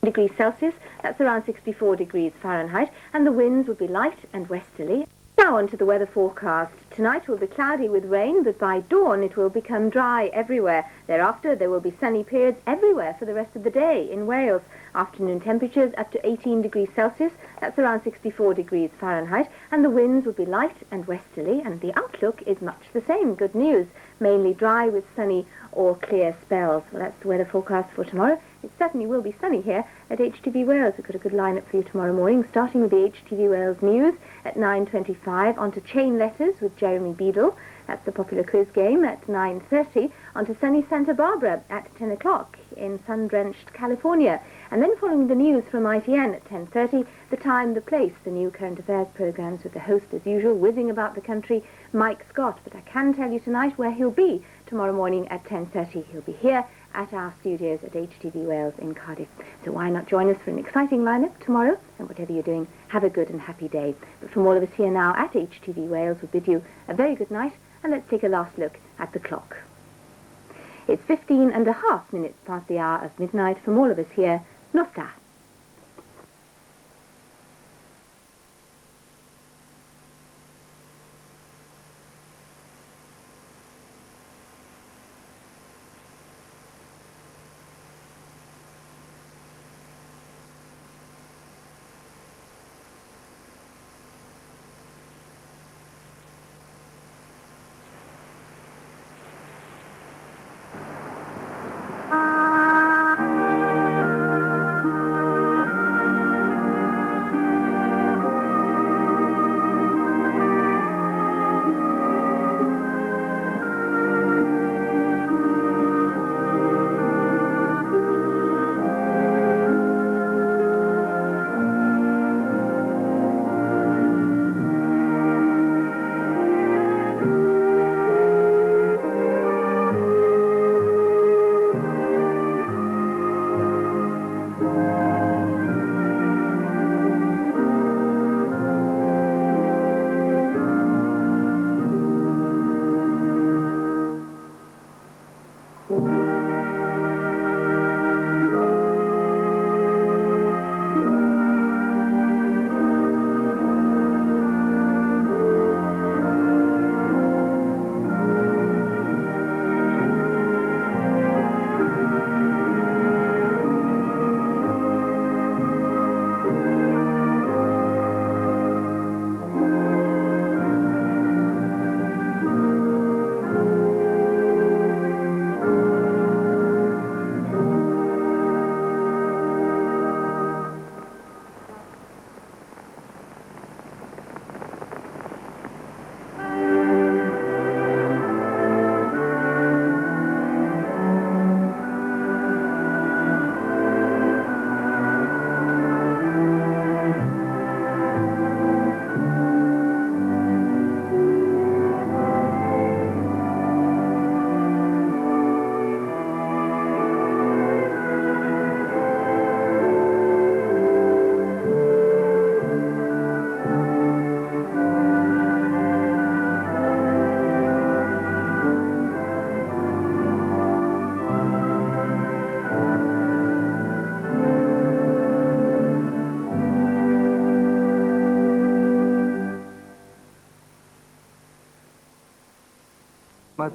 Speaker 16: Degrees Celsius, that's around 64 degrees Fahrenheit, and the winds will be light and westerly. Now on to the weather forecast. Tonight will be cloudy with rain, but by dawn it will become dry everywhere. Thereafter there will be sunny periods everywhere for the rest of the day in Wales. Afternoon temperatures up to 18 degrees Celsius, that's around 64 degrees Fahrenheit, and the winds will be light and westerly, and the outlook is much the same. Good news. Mainly dry with sunny or clear spells. Well, that's the weather forecast for tomorrow. It certainly will be sunny here at HTV Wales. We've got a good lineup for you tomorrow morning, starting with the HTV Wales News at 9:25, on to Chain Letters with Jeremy Beadle. That's the popular quiz game at 9:30, on to sunny Santa Barbara at 10 o'clock in sun-drenched California. And then following the news from ITN at 10:30, The Time, The Place, the new current affairs programmes with the host, as usual, whizzing about the country, Mike Scott. But I can tell you tonight where he'll be tomorrow morning at 10:30. He'll be here at our studios at HTV Wales in Cardiff. So why not join us for an exciting lineup tomorrow? And whatever you're doing, have a good and happy day. But from all of us here now at HTV Wales, we bid you a very good night, and let's take a last look at the clock. It's 15.5 minutes past the hour of midnight. From all of us here, Nosta.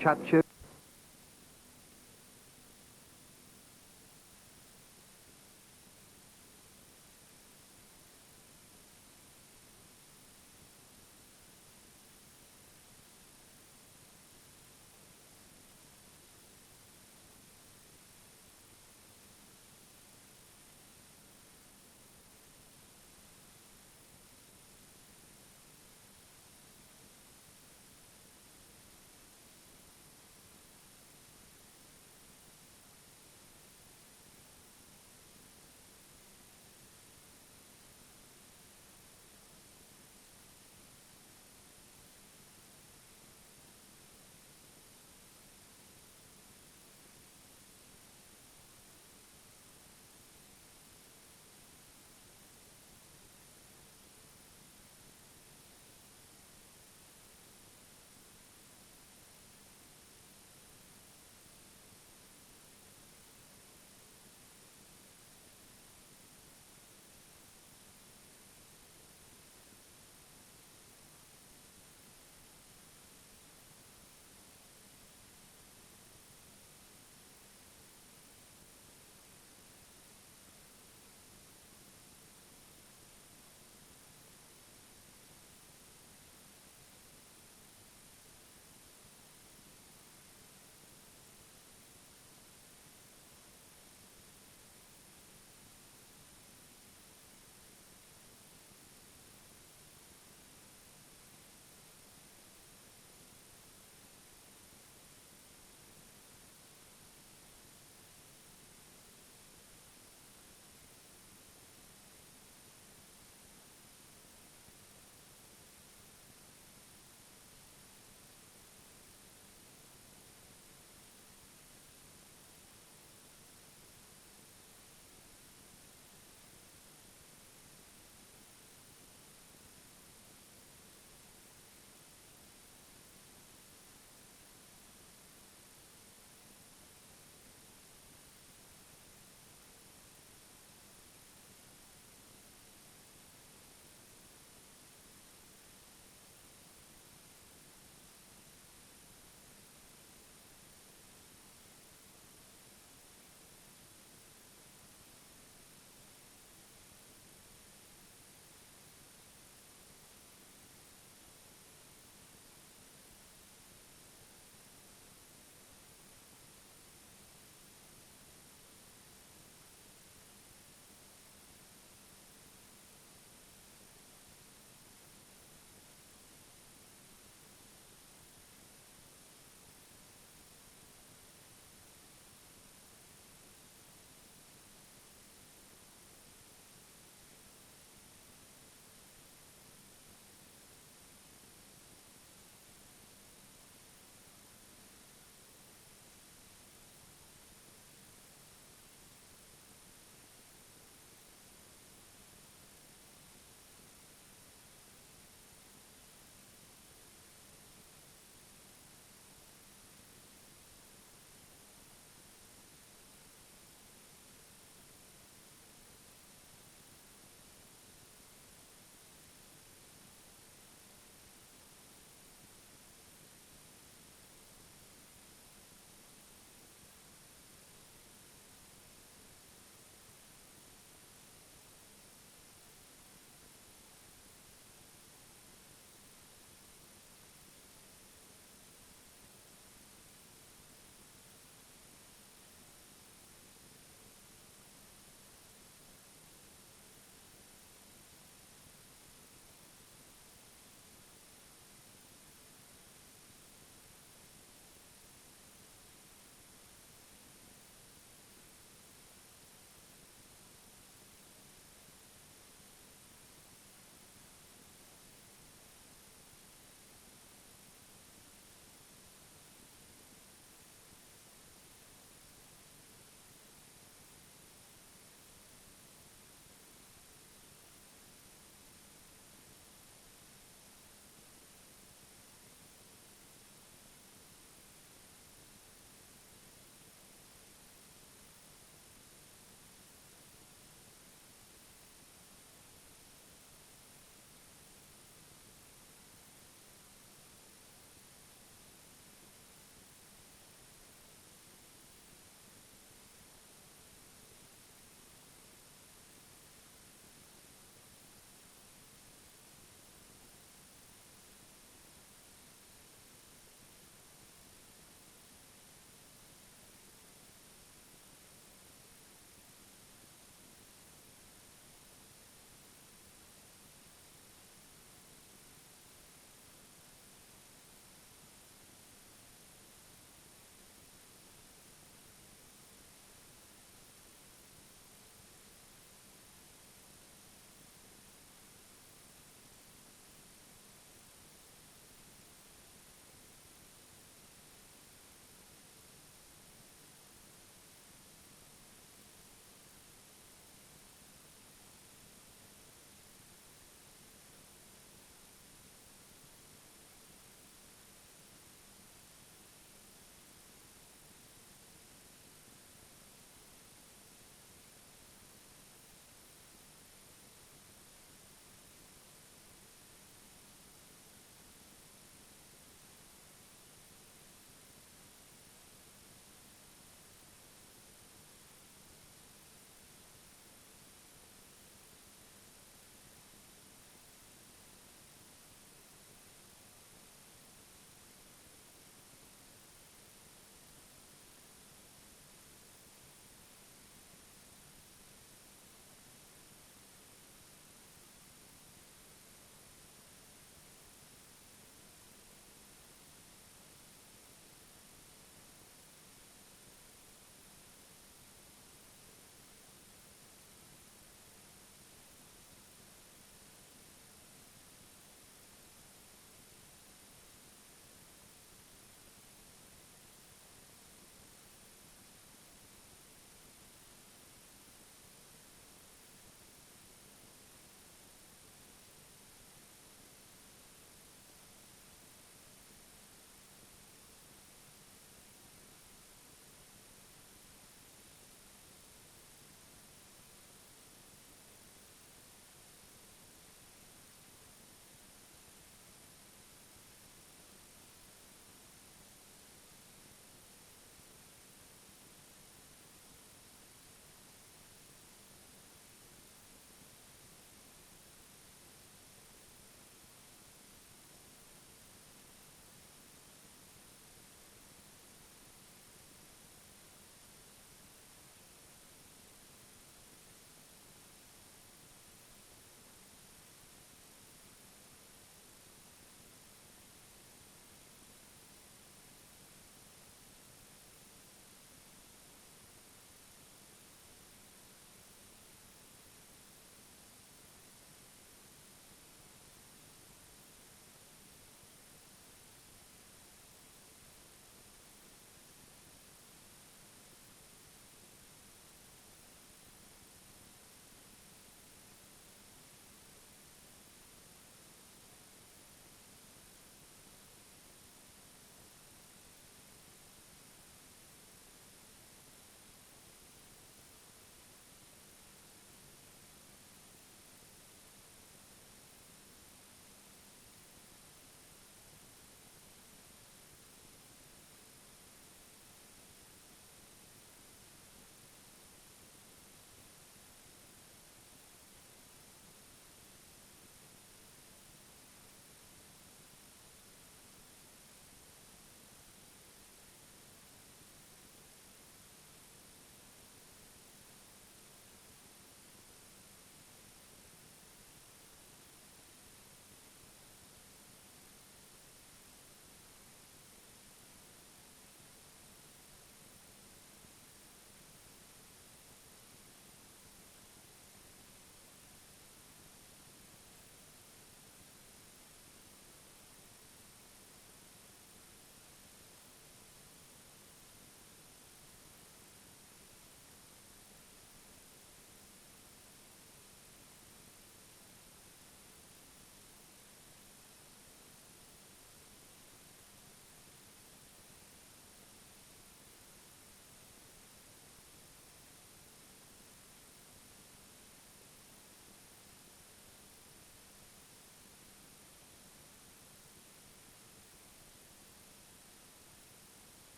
Speaker 17: chat show.